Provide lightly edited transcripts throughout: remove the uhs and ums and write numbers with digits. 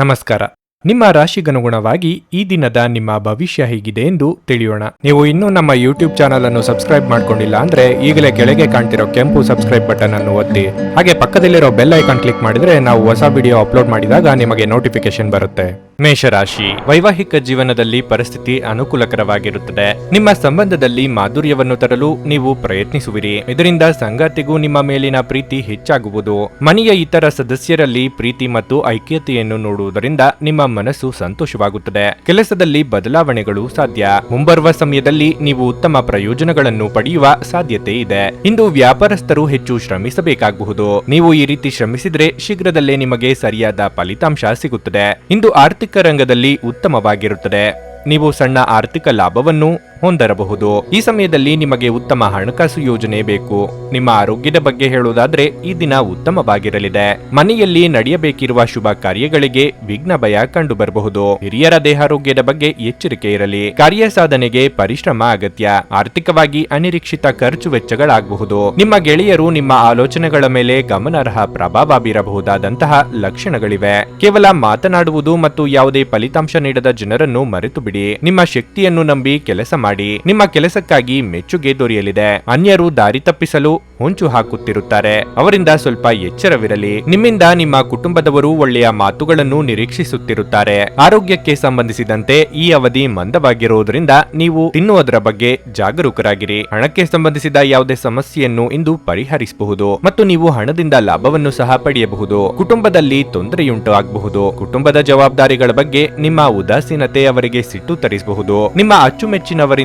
ನಮಸ್ಕಾರ. ನಿಮ್ಮ ರಾಶಿಗನುಗುಣವಾಗಿ ಈ ದಿನದ ನಿಮ್ಮ ಭವಿಷ್ಯ ಹೇಗಿದೆ ಎಂದು ತಿಳಿಯೋಣ. ನೀವು ಇನ್ನೂ ನಮ್ಮ ಯೂಟ್ಯೂಬ್ ಚಾನಲ್ ಅನ್ನು ಸಬ್ಸ್ಕ್ರೈಬ್ ಮಾಡ್ಕೊಂಡಿಲ್ಲ ಅಂದ್ರೆ ಈಗಲೇ ಕೆಳಗೆ ಕಾಣ್ತಿರೋ ಕೆಂಪು ಸಬ್ಸ್ಕ್ರೈಬ್ ಬಟನ್ ಅನ್ನು ಒತ್ತಿ, ಹಾಗೆ ಪಕ್ಕದಲ್ಲಿರೋ ಬೆಲ್ ಐಕಾನ್ ಕ್ಲಿಕ್ ಮಾಡಿದ್ರೆ ನಾವು ಹೊಸ ವಿಡಿಯೋ ಅಪ್ಲೋಡ್ ಮಾಡಿದಾಗ ನಿಮಗೆ ನೋಟಿಫಿಕೇಶನ್ ಬರುತ್ತೆ. ಮೇಷರಾಶಿ, ವೈವಾಹಿಕ ಜೀವನದಲ್ಲಿ ಪರಿಸ್ಥಿತಿ ಅನುಕೂಲಕರವಾಗಿರುತ್ತದೆ. ನಿಮ್ಮ ಸಂಬಂಧದಲ್ಲಿ ಮಾಧುರ್ಯವನ್ನು ತರಲು ನೀವು ಪ್ರಯತ್ನಿಸುವಿರಿ. ಇದರಿಂದ ಸಂಗಾತಿಗೂ ನಿಮ್ಮ ಮೇಲಿನ ಪ್ರೀತಿ ಹೆಚ್ಚಾಗುವುದು. ಮನೆಯ ಇತರ ಸದಸ್ಯರಲ್ಲಿ ಪ್ರೀತಿ ಮತ್ತು ಐಕ್ಯತೆಯನ್ನು ನೋಡುವುದರಿಂದ ನಿಮ್ಮ ಮನಸ್ಸು ಸಂತೋಷವಾಗುತ್ತದೆ. ಕೆಲಸದಲ್ಲಿ ಬದಲಾವಣೆಗಳು ಸಾಧ್ಯ. ಮುಂಬರುವ ಸಮಯದಲ್ಲಿ ನೀವು ಉತ್ತಮ ಪ್ರಯೋಜನಗಳನ್ನು ಪಡೆಯುವ ಸಾಧ್ಯತೆ ಇದೆ. ಇಂದು ವ್ಯಾಪಾರಸ್ಥರು ಹೆಚ್ಚು ಶ್ರಮಿಸಬೇಕಾಗಬಹುದು. ನೀವು ಈ ರೀತಿ ಶ್ರಮಿಸಿದ್ರೆ ಶೀಘ್ರದಲ್ಲೇ ನಿಮಗೆ ಸರಿಯಾದ ಫಲಿತಾಂಶ ಸಿಗುತ್ತದೆ. ಇಂದು ಆರ್ಥಿಕ ರಂಗದಲ್ಲಿ ಉತ್ತಮವಾಗಿರುತ್ತದೆ. ನೀವು ಸಣ್ಣ ಆರ್ಥಿಕ ಲಾಭವನ್ನು ಹೊಂದರಬಹುದು. ಈ ಸಮಯದಲ್ಲಿ ನಿಮಗೆ ಉತ್ತಮ ಹಣಕಾಸು ಯೋಜನೆ ಬೇಕು. ನಿಮ್ಮ ಆರೋಗ್ಯದ ಬಗ್ಗೆ ಹೇಳುವುದಾದ್ರೆ ಈ ದಿನ ಉತ್ತಮವಾಗಿರಲಿದೆ. ಮನೆಯಲ್ಲಿ ನಡೆಯಬೇಕಿರುವ ಶುಭ ಕಾರ್ಯಗಳಿಗೆ ವಿಘ್ನ ಭಯ ಕಂಡು ಬರಬಹುದು. ಹಿರಿಯರ ದೇಹಾರೋಗ್ಯದ ಬಗ್ಗೆ ಎಚ್ಚರಿಕೆ ಇರಲಿ. ಕಾರ್ಯ ಸಾಧನೆಗೆ ಪರಿಶ್ರಮ ಅಗತ್ಯ. ಆರ್ಥಿಕವಾಗಿ ಅನಿರೀಕ್ಷಿತ ಖರ್ಚು ವೆಚ್ಚಗಳಾಗಬಹುದು. ನಿಮ್ಮ ಗೆಳೆಯರು ನಿಮ್ಮ ಆಲೋಚನೆಗಳ ಮೇಲೆ ಗಮನಾರ್ಹ ಪ್ರಭಾವ ಬೀರಬಹುದಾದಂತಹ ಲಕ್ಷಣಗಳಿವೆ. ಕೇವಲ ಮಾತನಾಡುವುದು ಮತ್ತು ಯಾವುದೇ ಫಲಿತಾಂಶ ನೀಡದ ಜನರನ್ನು ಮರೆತು ಬಿಡಿ. ನಿಮ್ಮ ಶಕ್ತಿಯನ್ನು ನಂಬಿ ಕೆಲಸ ಮಾಡಿ. ನಿಮ್ಮ ಕೆಲಸಕ್ಕಾಗಿ ಮೆಚ್ಚುಗೆ ದೊರೆಯಲಿದೆ. ಅನ್ಯರು ದಾರಿ ತಪ್ಪಿಸಲು ಹೊಂಚು ಹಾಕುತ್ತಿರುತ್ತಾರೆ. ಅವರಿಂದ ಸ್ವಲ್ಪ ಎಚ್ಚರವಿರಲಿ. ನಿಮ್ಮಿಂದ ನಿಮ್ಮ ಕುಟುಂಬದವರು ಒಳ್ಳೆಯ ಮಾತುಗಳನ್ನು ನಿರೀಕ್ಷಿಸುತ್ತಿರುತ್ತಾರೆ. ಆರೋಗ್ಯಕ್ಕೆ ಸಂಬಂಧಿಸಿದಂತೆ ಈ ಅವಧಿ ಮಂದವಾಗಿರುವುದರಿಂದ ನೀವು ತಿನ್ನುವುದರ ಬಗ್ಗೆ ಜಾಗರೂಕರಾಗಿರಿ. ಹಣಕ್ಕೆ ಸಂಬಂಧಿಸಿದ ಯಾವುದೇ ಸಮಸ್ಯೆಯನ್ನು ಇಂದು ಪರಿಹರಿಸಬಹುದು ಮತ್ತು ನೀವು ಹಣದಿಂದ ಲಾಭವನ್ನು ಸಹ ಪಡೆಯಬಹುದು. ಕುಟುಂಬದಲ್ಲಿ ತೊಂದರೆಯುಂಟು ಆಗಬಹುದು. ಕುಟುಂಬದ ಜವಾಬ್ದಾರಿಗಳ ಬಗ್ಗೆ ನಿಮ್ಮ ಉದಾಸೀನತೆ ಅವರಿಗೆ ಸಿಟ್ಟು ತರಿಸಬಹುದು. ನಿಮ್ಮ ಅಚ್ಚುಮೆಚ್ಚಿನವರಿಂದ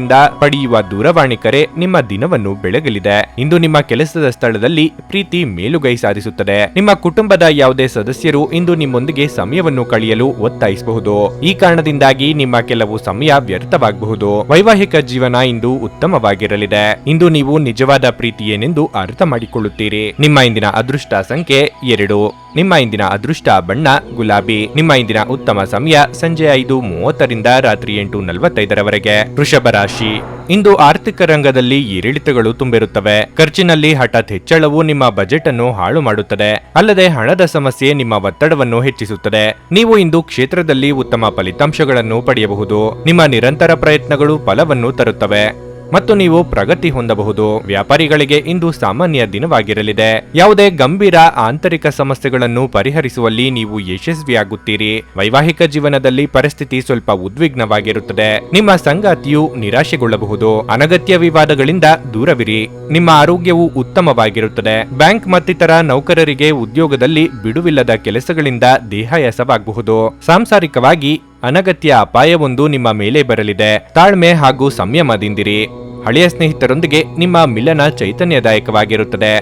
ಪಡೆಯುವ ದೂರವಾಣಿ ಕರೆ ನಿಮ್ಮ ದಿನವನ್ನು ಬೆಳಗಲಿದೆ. ಇಂದು ನಿಮ್ಮ ಕೆಲಸದ ಸ್ಥಳದಲ್ಲಿ ಪ್ರೀತಿ ಮೇಲುಗೈ ಸಾಧಿಸುತ್ತದೆ. ನಿಮ್ಮ ಕುಟುಂಬದ ಯಾವುದೇ ಸದಸ್ಯರು ಇಂದು ನಿಮ್ಮೊಂದಿಗೆ ಸಮಯವನ್ನು ಕಳೆಯಲು ಒತ್ತಾಯಿಸಬಹುದು. ಈ ಕಾರಣದಿಂದಾಗಿ ನಿಮ್ಮ ಕೆಲವು ಸಮಯ ವ್ಯರ್ಥವಾಗಬಹುದು. ವೈವಾಹಿಕ ಜೀವನ ಇಂದು ಉತ್ತಮವಾಗಿರಲಿದೆ. ಇಂದು ನೀವು ನಿಜವಾದ ಪ್ರೀತಿ ಏನೆಂದು ಅರ್ಥ ಮಾಡಿಕೊಳ್ಳುತ್ತೀರಿ. ನಿಮ್ಮ ಇಂದಿನ ಅದೃಷ್ಟ ಸಂಖ್ಯೆ 2. ನಿಮ್ಮ ಇಂದಿನ ಅದೃಷ್ಟ ಬಣ್ಣ ಗುಲಾಬಿ. ನಿಮ್ಮ ಇಂದಿನ ಉತ್ತಮ ಸಮಯ ಸಂಜೆ 5:30ರಿಂದ ರಾತ್ರಿ 8:45ರವರೆಗೆ. ವೃಷಭ ರಾಶಿ, ಇಂದು ಆರ್ಥಿಕ ರಂಗದಲ್ಲಿ ಏರಿಳಿತಗಳು ತುಂಬಿರುತ್ತವೆ. ಖರ್ಚಿನಲ್ಲಿ ಹಠಾತ್ ಹೆಚ್ಚಳವು ನಿಮ್ಮ ಬಜೆಟ್ ಅನ್ನು ಹಾಳು ಮಾಡುತ್ತದೆ. ಅಲ್ಲದೆ ಹಣದ ಸಮಸ್ಯೆ ನಿಮ್ಮ ಒತ್ತಡವನ್ನು ಹೆಚ್ಚಿಸುತ್ತದೆ. ನೀವು ಇಂದು ಕ್ಷೇತ್ರದಲ್ಲಿ ಉತ್ತಮ ಫಲಿತಾಂಶಗಳನ್ನು ಪಡೆಯಬಹುದು. ನಿಮ್ಮ ನಿರಂತರ ಪ್ರಯತ್ನಗಳು ಫಲವನ್ನು ತರುತ್ತವೆ ಮತ್ತು ನೀವು ಪ್ರಗತಿ ಹೊಂದಬಹುದು. ವ್ಯಾಪಾರಿಗಳಿಗೆ ಇಂದು ಸಾಮಾನ್ಯ ದಿನವಾಗಿರಲಿದೆ. ಯಾವುದೇ ಗಂಭೀರ ಆಂತರಿಕ ಸಮಸ್ಯೆಗಳನ್ನು ಪರಿಹರಿಸುವಲ್ಲಿ ನೀವು ಯಶಸ್ವಿಯಾಗುತ್ತೀರಿ. ವೈವಾಹಿಕ ಜೀವನದಲ್ಲಿ ಪರಿಸ್ಥಿತಿ ಸ್ವಲ್ಪ ಉದ್ವಿಗ್ನವಾಗಿರುತ್ತದೆ. ನಿಮ್ಮ ಸಂಗಾತಿಯು ನಿರಾಶೆಗೊಳ್ಳಬಹುದು. ಅನಗತ್ಯ ವಿವಾದಗಳಿಂದ ದೂರವಿರಿ. ನಿಮ್ಮ ಆರೋಗ್ಯವು ಉತ್ತಮವಾಗಿರುತ್ತದೆ. ಬ್ಯಾಂಕ್ ಮತ್ತಿತರ ನೌಕರರಿಗೆ ಉದ್ಯೋಗದಲ್ಲಿ ಬಿಡುವಿಲ್ಲದ ಕೆಲಸಗಳಿಂದ ದೇಹಾಯಾಸವಾಗಬಹುದು. ಸಾಂಸಾರಿಕವಾಗಿ ಅನಗತ್ಯ ಅಪಾಯವೊಂದು ನಿಮ್ಮ ಮೇಲೆ ಬರಲಿದೆ. ತಾಳ್ಮೆ ಹಾಗೂ ಸಂಯಮದಿಂದಿರಿ. ಹಳೆಯ ಸ್ನೇಹಿತರೊಂದಿಗೆ ನಿಮ್ಮ ಮಿಲನ ಚೈತನ್ಯದಾಯಕವಾಗಿರುತ್ತದೆ.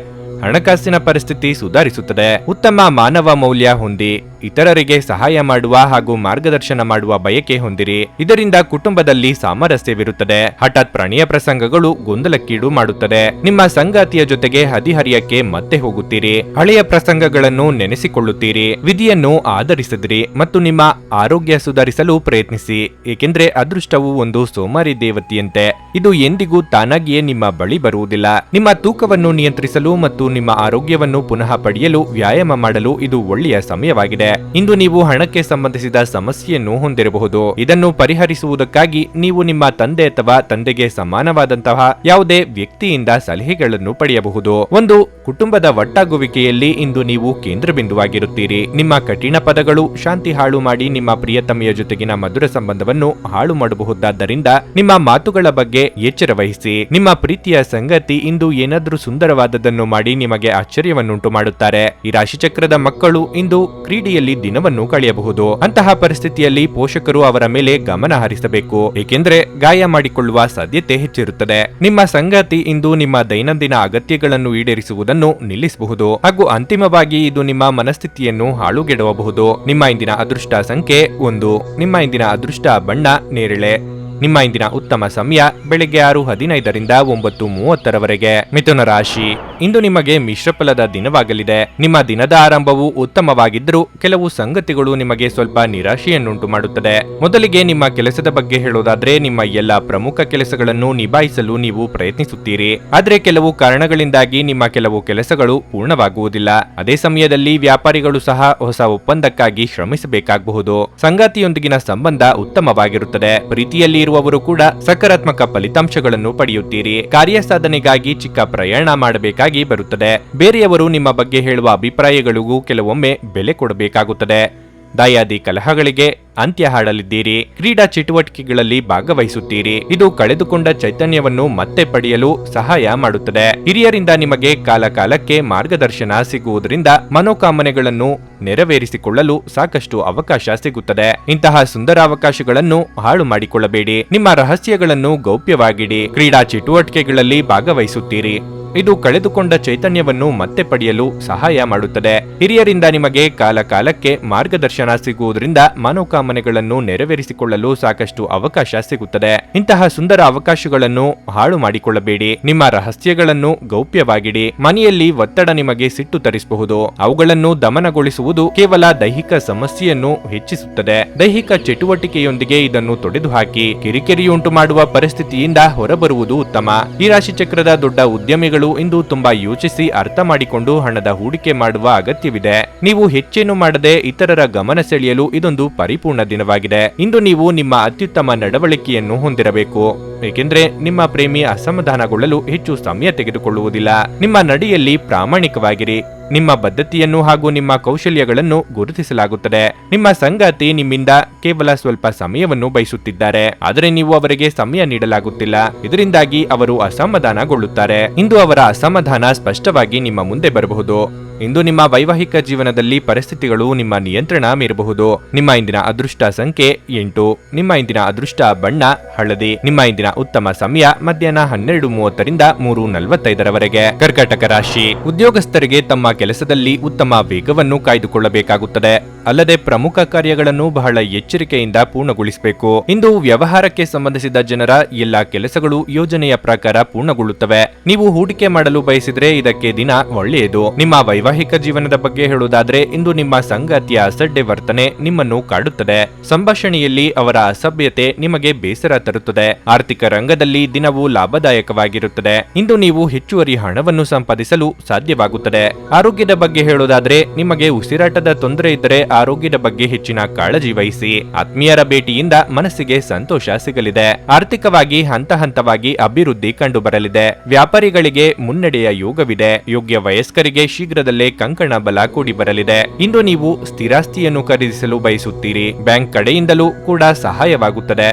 ಹಣಕಾಸಿನ ಪರಿಸ್ಥಿತಿ ಸುಧಾರಿಸುತ್ತದೆ. ಉತ್ತಮ ಮಾನವ ಮೌಲ್ಯ ಹೊಂದಿ ಇತರರಿಗೆ ಸಹಾಯ ಮಾಡುವ ಹಾಗೂ ಮಾರ್ಗದರ್ಶನ ಮಾಡುವ ಬಯಕೆ ಹೊಂದಿರಿ. ಇದರಿಂದ ಕುಟುಂಬದಲ್ಲಿ ಸಾಮರಸ್ಯವಿರುತ್ತದೆ. ಹಠಾತ್ ಪ್ರಣಯ ಪ್ರಸಂಗಗಳು ಗೊಂದಲಕ್ಕೀಡು ಮಾಡುತ್ತದೆ. ನಿಮ್ಮ ಸಂಗಾತಿಯ ಜೊತೆಗೆ ಹದಿಹರಿಯಕ್ಕೆ ಮತ್ತೆ ಹೋಗುತ್ತೀರಿ. ಹಳೆಯ ಪ್ರಸಂಗಗಳನ್ನು ನೆನೆಸಿಕೊಳ್ಳುತ್ತೀರಿ. ವಿಧಿಯನ್ನು ಆಧರಿಸಿದ್ರಿ ಮತ್ತು ನಿಮ್ಮ ಆರೋಗ್ಯ ಸುಧಾರಿಸಲು ಪ್ರಯತ್ನಿಸಿ. ಏಕೆಂದ್ರೆ ಅದೃಷ್ಟವು ಒಂದು ಸೋಮಾರಿ ದೇವತೆಯಂತೆ. ಇದು ಎಂದಿಗೂ ತಾನಾಗಿಯೇ ನಿಮ್ಮ ಬಳಿ ಬರುವುದಿಲ್ಲ. ನಿಮ್ಮ ತೂಕವನ್ನು ನಿಯಂತ್ರಿಸಲು ಮತ್ತು ನಿಮ್ಮ ಆರೋಗ್ಯವನ್ನು ಪುನಃ ಪಡೆಯಲು ವ್ಯಾಯಾಮ ಮಾಡಲು ಇದು ಒಳ್ಳೆಯ ಸಮಯವಾಗಿದೆ. ಇಂದು ನೀವು ಹಣಕ್ಕೆ ಸಂಬಂಧಿಸಿದ ಸಮಸ್ಯೆಯನ್ನು ಹೊಂದಿರಬಹುದು. ಇದನ್ನು ಪರಿಹರಿಸುವುದಕ್ಕಾಗಿ ನೀವು ನಿಮ್ಮ ತಂದೆ ಅಥವಾ ತಂದೆಗೆ ಸಮಾನವಾದಂತಹ ಯಾವುದೇ ವ್ಯಕ್ತಿಯಿಂದ ಸಲಹೆಗಳನ್ನು ಪಡೆಯಬಹುದು. ಒಂದು ಕುಟುಂಬದ ಒಟ್ಟಾಗುವಿಕೆಯಲ್ಲಿ ಇಂದು ನೀವು ಕೇಂದ್ರಬಿಂದುವಾಗಿರುತ್ತೀರಿ. ನಿಮ್ಮ ಕಠಿಣ ಪದಗಳು ಶಾಂತಿ ಹಾಳು ಮಾಡಿ ನಿಮ್ಮ ಪ್ರಿಯತಮೆಯ ಜೊತೆಗಿನ ಮಧುರ ಸಂಬಂಧವನ್ನು ಹಾಳು ಮಾಡಬಹುದಾದ್ದರಿಂದ ನಿಮ್ಮ ಮಾತುಗಳ ಬಗ್ಗೆ ಎಚ್ಚರ ವಹಿಸಿ. ನಿಮ್ಮ ಪ್ರೀತಿಯ ಸಂಗತಿ ಇಂದು ಏನಾದರೂ ಸುಂದರವಾದದ್ದನ್ನು ಮಾಡಿ ನಿಮಗೆ ಆಶ್ಚರ್ಯವನ್ನುಂಟು ಮಾಡುತ್ತಾರೆ. ಈ ರಾಶಿಚಕ್ರದ ಮಕ್ಕಳು ಇಂದು ಕ್ರೀಡೆಯಲ್ಲಿ ದಿನವನ್ನು ಕಳೆಯಬಹುದು. ಅಂತಹ ಪರಿಸ್ಥಿತಿಯಲ್ಲಿ ಪೋಷಕರು ಅವರ ಮೇಲೆ ಗಮನ ಹರಿಸಬೇಕು. ಏಕೆಂದರೆ ಗಾಯ ಮಾಡಿಕೊಳ್ಳುವ ಸಾಧ್ಯತೆ ಹೆಚ್ಚಿರುತ್ತದೆ. ನಿಮ್ಮ ಸಂಗಾತಿ ಇಂದು ನಿಮ್ಮ ದೈನಂದಿನ ಅಗತ್ಯಗಳನ್ನು ಈಡೇರಿಸುವುದನ್ನು ನಿಲ್ಲಿಸಬಹುದು ಹಾಗೂ ಅಂತಿಮವಾಗಿ ಇದು ನಿಮ್ಮ ಮನಸ್ಥಿತಿಯನ್ನು ಹಾಳುಗೆಡವಬಹುದು. ನಿಮ್ಮ ಇಂದಿನ ಅದೃಷ್ಟ ಸಂಖ್ಯೆ 1. ನಿಮ್ಮ ಇಂದಿನ ಅದೃಷ್ಟ ಬಣ್ಣ ನೇರಳೆ. ನಿಮ್ಮ ಇಂದಿನ ಉತ್ತಮ ಸಮಯ ಬೆಳಗ್ಗೆ 6:15ರಿಂದ 9:30ರವರೆಗೆ. ಮಿಥುನ ರಾಶಿ, ಇಂದು ನಿಮಗೆ ಮಿಶ್ರಫಲದ ದಿನವಾಗಲಿದೆ. ನಿಮ್ಮ ದಿನದ ಆರಂಭವು ಉತ್ತಮವಾಗಿದ್ದರೂ ಕೆಲವು ಸಂಗತಿಗಳು ನಿಮಗೆ ಸ್ವಲ್ಪ ನಿರಾಶೆಯನ್ನುಂಟು ಮಾಡುತ್ತದೆ. ಮೊದಲಿಗೆ ನಿಮ್ಮ ಕೆಲಸದ ಬಗ್ಗೆ ಹೇಳೋದಾದ್ರೆ, ನಿಮ್ಮ ಎಲ್ಲಾ ಪ್ರಮುಖ ಕೆಲಸಗಳನ್ನು ನಿಭಾಯಿಸಲು ನೀವು ಪ್ರಯತ್ನಿಸುತ್ತೀರಿ. ಆದ್ರೆ ಕೆಲವು ಕಾರಣಗಳಿಂದಾಗಿ ನಿಮ್ಮ ಕೆಲವು ಕೆಲಸಗಳು ಪೂರ್ಣವಾಗುವುದಿಲ್ಲ. ಅದೇ ಸಮಯದಲ್ಲಿ ವ್ಯಾಪಾರಿಗಳು ಸಹ ಹೊಸ ಒಪ್ಪಂದಕ್ಕಾಗಿ ಶ್ರಮಿಸಬೇಕಾಗಬಹುದು. ಸಂಗಾತಿಯೊಂದಿಗಿನ ಸಂಬಂಧ ಉತ್ತಮವಾಗಿರುತ್ತದೆ. ಪ್ರೀತಿಯಲ್ಲಿ ಇರುವವರು ಕೂಡ ಸಕಾರಾತ್ಮಕ ಫಲಿತಾಂಶಗಳನ್ನು ಪಡೆಯುತ್ತೀರಿ. ಕಾರ್ಯಸಾಧನೆಗಾಗಿ ಚಿಕ್ಕ ಪ್ರಯಾಣ ಮಾಡಬೇಕಾಗಿ ಬರುತ್ತದೆ. ಬೇರೆಯವರು ನಿಮ್ಮ ಬಗ್ಗೆ ಹೇಳುವ ಅಭಿಪ್ರಾಯಗಳಿಗೂ ಕೆಲವೊಮ್ಮೆ ಬೆಲೆ ಕೊಡಬೇಕಾಗುತ್ತದೆ. ದಾಯಾದಿ ಕಲಹಗಳಿಗೆ ಅಂತ್ಯ ಹಾಡಲಿದ್ದೀರಿ. ಕ್ರೀಡಾ ಚಟುವಟಿಕೆಗಳಲ್ಲಿ ಭಾಗವಹಿಸುತ್ತೀರಿ. ಇದು ಕಳೆದುಕೊಂಡ ಚೈತನ್ಯವನ್ನು ಮತ್ತೆ ಪಡೆಯಲು ಸಹಾಯ ಮಾಡುತ್ತದೆ. ಹಿರಿಯರಿಂದ ನಿಮಗೆ ಕಾಲಕಾಲಕ್ಕೆ ಮಾರ್ಗದರ್ಶನ ಸಿಗುವುದರಿಂದ ಮನೋಕಾಮನೆಗಳನ್ನು ನೆರವೇರಿಸಿಕೊಳ್ಳಲು ಸಾಕಷ್ಟು ಅವಕಾಶ ಸಿಗುತ್ತದೆ. ಇಂತಹ ಸುಂದರ ಅವಕಾಶಗಳನ್ನು ಹಾಳು ಮಾಡಿಕೊಳ್ಳಬೇಡಿ. ನಿಮ್ಮ ರಹಸ್ಯಗಳನ್ನು ಗೌಪ್ಯವಾಗಿಡಿ. ಕ್ರೀಡಾ ಚಟುವಟಿಕೆಗಳಲ್ಲಿ ಭಾಗವಹಿಸುತ್ತೀರಿ. ಇದು ಕಳೆದುಕೊಂಡ ಚೈತನ್ಯವನ್ನು ಮತ್ತೆ ಪಡೆಯಲು ಸಹಾಯ ಮಾಡುತ್ತದೆ. ಹಿರಿಯರಿಂದ ನಿಮಗೆ ಕಾಲಕಾಲಕ್ಕೆ ಮಾರ್ಗದರ್ಶನ ಸಿಗುವುದರಿಂದ ಮನೋಕಾಮನೆಗಳನ್ನು ನೆರವೇರಿಸಿಕೊಳ್ಳಲು ಸಾಕಷ್ಟು ಅವಕಾಶ ಸಿಗುತ್ತದೆ. ಇಂತಹ ಸುಂದರ ಅವಕಾಶಗಳನ್ನು ಹಾಳು ಮಾಡಿಕೊಳ್ಳಬೇಡಿ. ನಿಮ್ಮ ರಹಸ್ಯಗಳನ್ನು ಗೌಪ್ಯವಾಗಿಡಿ. ಮನೆಯಲ್ಲಿ ಒತ್ತಡ ನಿಮಗೆ ಸಿಟ್ಟು ತರಿಸಬಹುದು. ಅವುಗಳನ್ನು ದಮನಗೊಳಿಸುವುದು ಕೇವಲ ದೈಹಿಕ ಸಮಸ್ಯೆಯನ್ನು ಹೆಚ್ಚಿಸುತ್ತದೆ. ದೈಹಿಕ ಚಟುವಟಿಕೆಯೊಂದಿಗೆ ಇದನ್ನು ತೊಡೆದುಹಾಕಿ ಕಿರಿಕಿರಿಯುಂಟು ಮಾಡುವ ಪರಿಸ್ಥಿತಿಯಿಂದ ಹೊರಬರುವುದು ಉತ್ತಮ. ಈ ರಾಶಿ ಚಕ್ರದ ದೊಡ್ಡ ಉದ್ಯಮಿಗಳು ಇಂದು ತುಂಬಾ ಯೋಚಿಸಿ ಅರ್ಥ ಮಾಡಿಕೊಂಡು ಹಣದ ಹೂಡಿಕೆ ಮಾಡುವ ಅಗತ್ಯವಿದೆ. ನೀವು ಹೆಚ್ಚೇನು ಮಾಡದೆ ಇತರರ ಗಮನ ಸೆಳೆಯಲು ಇದೊಂದು ಪರಿಪೂರ್ಣ ದಿನವಾಗಿದೆ. ಇಂದು ನೀವು ನಿಮ್ಮ ಅತ್ಯುತ್ತಮ ನಡವಳಿಕೆಯನ್ನು ಹೊಂದಿರಬೇಕು, ಏಕೆಂದ್ರೆ ನಿಮ್ಮ ಪ್ರೇಮಿ ಅಸಮಾಧಾನಗೊಳ್ಳಲು ಹೆಚ್ಚು ಸಮಯ ತೆಗೆದುಕೊಳ್ಳುವುದಿಲ್ಲ. ನಿಮ್ಮ ನಡೆಯಲ್ಲಿ ಪ್ರಾಮಾಣಿಕವಾಗಿರಿ. ನಿಮ್ಮ ಬದ್ಧತೆಯನ್ನು ಹಾಗೂ ನಿಮ್ಮ ಕೌಶಲ್ಯಗಳನ್ನು ಗುರುತಿಸಲಾಗುತ್ತದೆ. ನಿಮ್ಮ ಸಂಗಾತಿ ನಿಮ್ಮಿಂದ ಕೇವಲ ಸ್ವಲ್ಪ ಸಮಯವನ್ನು ಬಯಸುತ್ತಿದ್ದಾರೆ, ಆದರೆ ನೀವು ಅವರಿಗೆ ಸಮಯ ನೀಡಲಾಗುತ್ತಿಲ್ಲ. ಇದರಿಂದಾಗಿ ಅವರು ಅಸಮಾಧಾನಗೊಳ್ಳುತ್ತಾರೆ. ಇಂದು ಅವರ ಅಸಮಾಧಾನ ಸ್ಪಷ್ಟವಾಗಿ ನಿಮ್ಮ ಮುಂದೆ ಬರಬಹುದು. ಇಂದು ನಿಮ್ಮ ವೈವಾಹಿಕ ಜೀವನದಲ್ಲಿ ಪರಿಸ್ಥಿತಿಗಳು ನಿಮ್ಮ ನಿಯಂತ್ರಣ ಮೀರಬಹುದು. ನಿಮ್ಮ ಇಂದಿನ ಅದೃಷ್ಟ ಸಂಖ್ಯೆ 8. ನಿಮ್ಮ ಇಂದಿನ ಅದೃಷ್ಟ ಬಣ್ಣ ಹಳದಿ. ನಿಮ್ಮ ಇಂದಿನ ಉತ್ತಮ ಸಮಯ ಮಧ್ಯಾಹ್ನ 12:30ರಿಂದ 3:45ರವರೆಗೆ. ಕರ್ಕಾಟಕ ರಾಶಿ. ಉದ್ಯೋಗಸ್ಥರಿಗೆ ತಮ್ಮ ಕೆಲಸದಲ್ಲಿ ಉತ್ತಮ ವೇಗವನ್ನು ಕಾಯ್ದುಕೊಳ್ಳಬೇಕಾಗುತ್ತದೆ. ಅಲ್ಲದೆ ಪ್ರಮುಖ ಕಾರ್ಯಗಳನ್ನು ಬಹಳ ಎಚ್ಚರಿಕೆಯಿಂದ ಪೂರ್ಣಗೊಳಿಸಬೇಕು. ಇಂದು ವ್ಯವಹಾರಕ್ಕೆ ಸಂಬಂಧಿಸಿದ ಜನರ ಎಲ್ಲಾ ಕೆಲಸಗಳು ಯೋಜನೆಯ ಪ್ರಕಾರ ಪೂರ್ಣಗೊಳ್ಳುತ್ತವೆ. ನೀವು ಹೂಡಿಕೆ ಮಾಡಲು ಬಯಸಿದ್ರೆ ಇದಕ್ಕೆ ದಿನ ಒಳ್ಳೆಯದು. ನಿಮ್ಮ ವೈವಾಹಿಕ ಜೀವನದ ಬಗ್ಗೆ ಹೇಳುವುದಾದ್ರೆ, ಇಂದು ನಿಮ್ಮ ಸಂಗಾತಿಯ ಅಸಡ್ಡೆ ವರ್ತನೆ ನಿಮ್ಮನ್ನು ಕಾಡುತ್ತದೆ. ಸಂಭಾಷಣೆಯಲ್ಲಿ ಅವರ ಅಸಭ್ಯತೆ ನಿಮಗೆ ಬೇಸರ ತರುತ್ತದೆ. ಆರ್ಥಿಕ ರಂಗದಲ್ಲಿ ದಿನವು ಲಾಭದಾಯಕವಾಗಿರುತ್ತದೆ. ಇಂದು ನೀವು ಹೆಚ್ಚುವರಿ ಹಣವನ್ನು ಸಂಪಾದಿಸಲು ಸಾಧ್ಯವಾಗುತ್ತದೆ. ಆರೋಗ್ಯದ ಬಗ್ಗೆ ಹೇಳುವುದಾದ್ರೆ, ನಿಮಗೆ ಉಸಿರಾಟದ ತೊಂದರೆ ಇದ್ದರೆ ಆರೋಗ್ಯದ ಬಗ್ಗೆ ಹೆಚ್ಚಿನ ಕಾಳಜಿ ವಹಿಸಿ. ಆತ್ಮೀಯರ ಭೇಟಿಯಿಂದ ಮನಸ್ಸಿಗೆ ಸಂತೋಷ ಸಿಗಲಿದೆ. ಆರ್ಥಿಕವಾಗಿ ಹಂತ ಹಂತವಾಗಿ ಅಭಿವೃದ್ಧಿ ಕಂಡುಬರಲಿದೆ. ವ್ಯಾಪಾರಿಗಳಿಗೆ ಮುನ್ನಡೆಯ ಯೋಗವಿದೆ. ಯೋಗ್ಯ ವಯಸ್ಕರಿಗೆ ಶೀಘ್ರದಲ್ಲೇ ಕಂಕಣ ಬಲ ಕೂಡಿ ಬರಲಿದೆ. ಇಂದು ನೀವು ಸ್ಥಿರಾಸ್ತಿಯನ್ನು ಖರೀದಿಸಲು ಬಯಸುತ್ತೀರಿ. ಬ್ಯಾಂಕ್ ಕಡೆಯಿಂದಲೂ ಕೂಡ ಸಹಾಯವಾಗುತ್ತದೆ.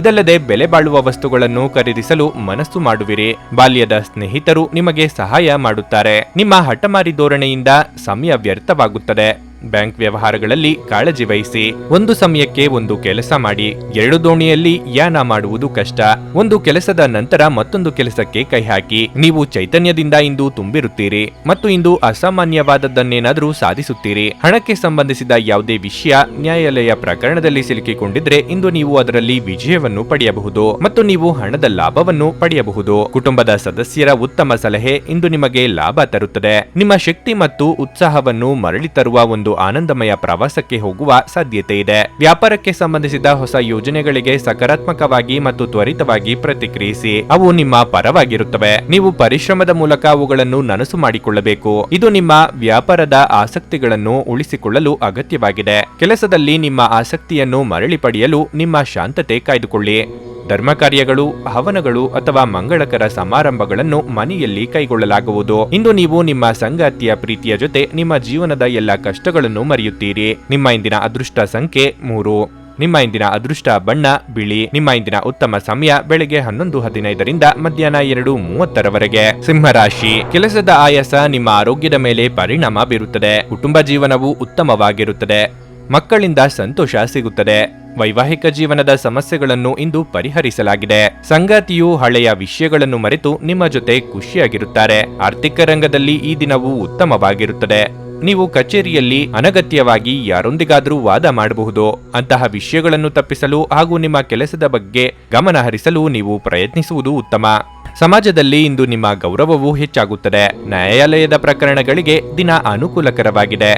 ಇದಲ್ಲದೆ ಬೆಲೆ ಬಾಳುವ ವಸ್ತುಗಳನ್ನು ಖರೀದಿಸಲು ಮನಸ್ಸು ಮಾಡುವಿರಿ. ಬಾಲ್ಯದ ಸ್ನೇಹಿತರು ನಿಮಗೆ ಸಹಾಯ ಮಾಡುತ್ತಾರೆ. ನಿಮ್ಮ ಹಠಮಾರಿ ಧೋರಣೆಯಿಂದ ಸಮಯ ವ್ಯರ್ಥವಾಗುತ್ತದೆ. ಬ್ಯಾಂಕ್ ವ್ಯವಹಾರಗಳಲ್ಲಿ ಕಾಳಜಿ ವಹಿಸಿ. ಒಂದು ಸಮಯಕ್ಕೆ ಒಂದು ಕೆಲಸ ಮಾಡಿ. ಎರಡು ದೋಣಿಯಲ್ಲಿ ಯಾನ ಮಾಡುವುದು ಕಷ್ಟ. ಒಂದು ಕೆಲಸದ ನಂತರ ಮತ್ತೊಂದು ಕೆಲಸಕ್ಕೆ ಕೈ ಹಾಕಿ. ನೀವು ಚೈತನ್ಯದಿಂದ ಇಂದು ತುಂಬಿರುತ್ತೀರಿ ಮತ್ತು ಇಂದು ಅಸಾಮಾನ್ಯವಾದದ್ದನ್ನೇನಾದರೂ ಸಾಧಿಸುತ್ತೀರಿ. ಹಣಕ್ಕೆ ಸಂಬಂಧಿಸಿದ ಯಾವುದೇ ವಿಷಯ ನ್ಯಾಯಾಲಯ ಪ್ರಕರಣದಲ್ಲಿ ಸಿಲುಕಿಕೊಂಡಿದ್ರೆ ಇಂದು ನೀವು ಅದರಲ್ಲಿ ವಿಜಯವನ್ನು ಪಡೆಯಬಹುದು ಮತ್ತು ನೀವು ಹಣದ ಲಾಭವನ್ನು ಪಡೆಯಬಹುದು. ಕುಟುಂಬದ ಸದಸ್ಯರ ಉತ್ತಮ ಸಲಹೆ ಇಂದು ನಿಮಗೆ ಲಾಭ ತರುತ್ತದೆ. ನಿಮ್ಮ ಶಕ್ತಿ ಮತ್ತು ಉತ್ಸಾಹವನ್ನು ಮರಳಿ ತರುವ ಒಂದು ಆನಂದಮಯ ಪ್ರವಾಸಕ್ಕೆ ಹೋಗುವ ಸಾಧ್ಯತೆ ಇದೆ. ವ್ಯಾಪಾರಕ್ಕೆ ಸಂಬಂಧಿಸಿದ ಹೊಸ ಯೋಜನೆಗಳಿಗೆ ಸಕಾರಾತ್ಮಕವಾಗಿ ಮತ್ತು ತ್ವರಿತವಾಗಿ ಪ್ರತಿಕ್ರಿಯಿಸಿ. ಅವು ನಿಮ್ಮ ಪರವಾಗಿರುತ್ತವೆ. ನೀವು ಪರಿಶ್ರಮದ ಮೂಲಕ ಅವುಗಳನ್ನು ನನಸು ಮಾಡಿಕೊಳ್ಳಬೇಕು. ಇದು ನಿಮ್ಮ ವ್ಯಾಪಾರದ ಆಸಕ್ತಿಗಳನ್ನು ಉಳಿಸಿಕೊಳ್ಳಲು ಅಗತ್ಯವಾಗಿದೆ. ಕೆಲಸದಲ್ಲಿ ನಿಮ್ಮ ಆಸಕ್ತಿಯನ್ನು ಮರಳಿ ಪಡೆಯಲು ನಿಮ್ಮ ಶಾಂತತೆ ಕಾಯ್ದುಕೊಳ್ಳಿ. ಧರ್ಮ ಕಾರ್ಯಗಳು, ಹವನಗಳು ಅಥವಾ ಮಂಗಳಕರ ಸಮಾರಂಭಗಳನ್ನು ಮನೆಯಲ್ಲಿ ಕೈಗೊಳ್ಳಲಾಗುವುದು. ಇಂದು ನೀವು ನಿಮ್ಮ ಸಂಗಾತಿಯ ಪ್ರೀತಿಯ ಜೊತೆ ನಿಮ್ಮ ಜೀವನದ ಎಲ್ಲ ಕಷ್ಟಗಳನ್ನು ಮರೆಯುತ್ತೀರಿ. ನಿಮ್ಮ ಇಂದಿನ ಅದೃಷ್ಟ ಸಂಖ್ಯೆ 3. ನಿಮ್ಮ ಇಂದಿನ ಅದೃಷ್ಟ ಬಣ್ಣ ಬಿಳಿ. ನಿಮ್ಮ ಇಂದಿನ ಉತ್ತಮ ಸಮಯ ಬೆಳಗ್ಗೆ 11:15ರಿಂದ ಮಧ್ಯಾಹ್ನ 2:30ರವರೆಗೆ. ಸಿಂಹರಾಶಿ. ಕೆಲಸದ ಆಯಾಸ ನಿಮ್ಮ ಆರೋಗ್ಯದ ಮೇಲೆ ಪರಿಣಾಮ ಬೀರುತ್ತದೆ. ಕುಟುಂಬ ಜೀವನವು ಉತ್ತಮವಾಗಿರುತ್ತದೆ. ಮಕ್ಕಳಿಂದ ಸಂತೋಷ ಸಿಗುತ್ತದೆ. ವೈವಾಹಿಕ ಜೀವನದ ಸಮಸ್ಯೆಗಳನ್ನು ಇಂದು ಪರಿಹರಿಸಲಾಗಿದೆ. ಸಂಗಾತಿಯು ಹಳೆಯ ವಿಷಯಗಳನ್ನು ಮರೆತು ನಿಮ್ಮ ಜೊತೆ ಖುಷಿಯಾಗಿರುತ್ತಾರೆ. ಆರ್ಥಿಕ ರಂಗದಲ್ಲಿ ಈ ದಿನವು ಉತ್ತಮವಾಗಿರುತ್ತದೆ. ನೀವು ಕಚೇರಿಯಲ್ಲಿ ಅನಗತ್ಯವಾಗಿ ಯಾರೊಂದಿಗಾದ್ರೂ ವಾದ ಮಾಡಬಹುದು. ಅಂತಹ ವಿಷಯಗಳನ್ನು ತಪ್ಪಿಸಲು ಹಾಗೂ ನಿಮ್ಮ ಕೆಲಸದ ಬಗ್ಗೆ ಗಮನ ಹರಿಸಲು ನೀವು ಪ್ರಯತ್ನಿಸುವುದು ಉತ್ತಮ. ಸಮಾಜದಲ್ಲಿ ಇಂದು ನಿಮ್ಮ ಗೌರವವೂ ಹೆಚ್ಚಾಗುತ್ತದೆ. ನ್ಯಾಯಾಲಯದ ಪ್ರಕರಣಗಳಿಗೆ ದಿನ ಅನುಕೂಲಕರವಾಗಿದೆ.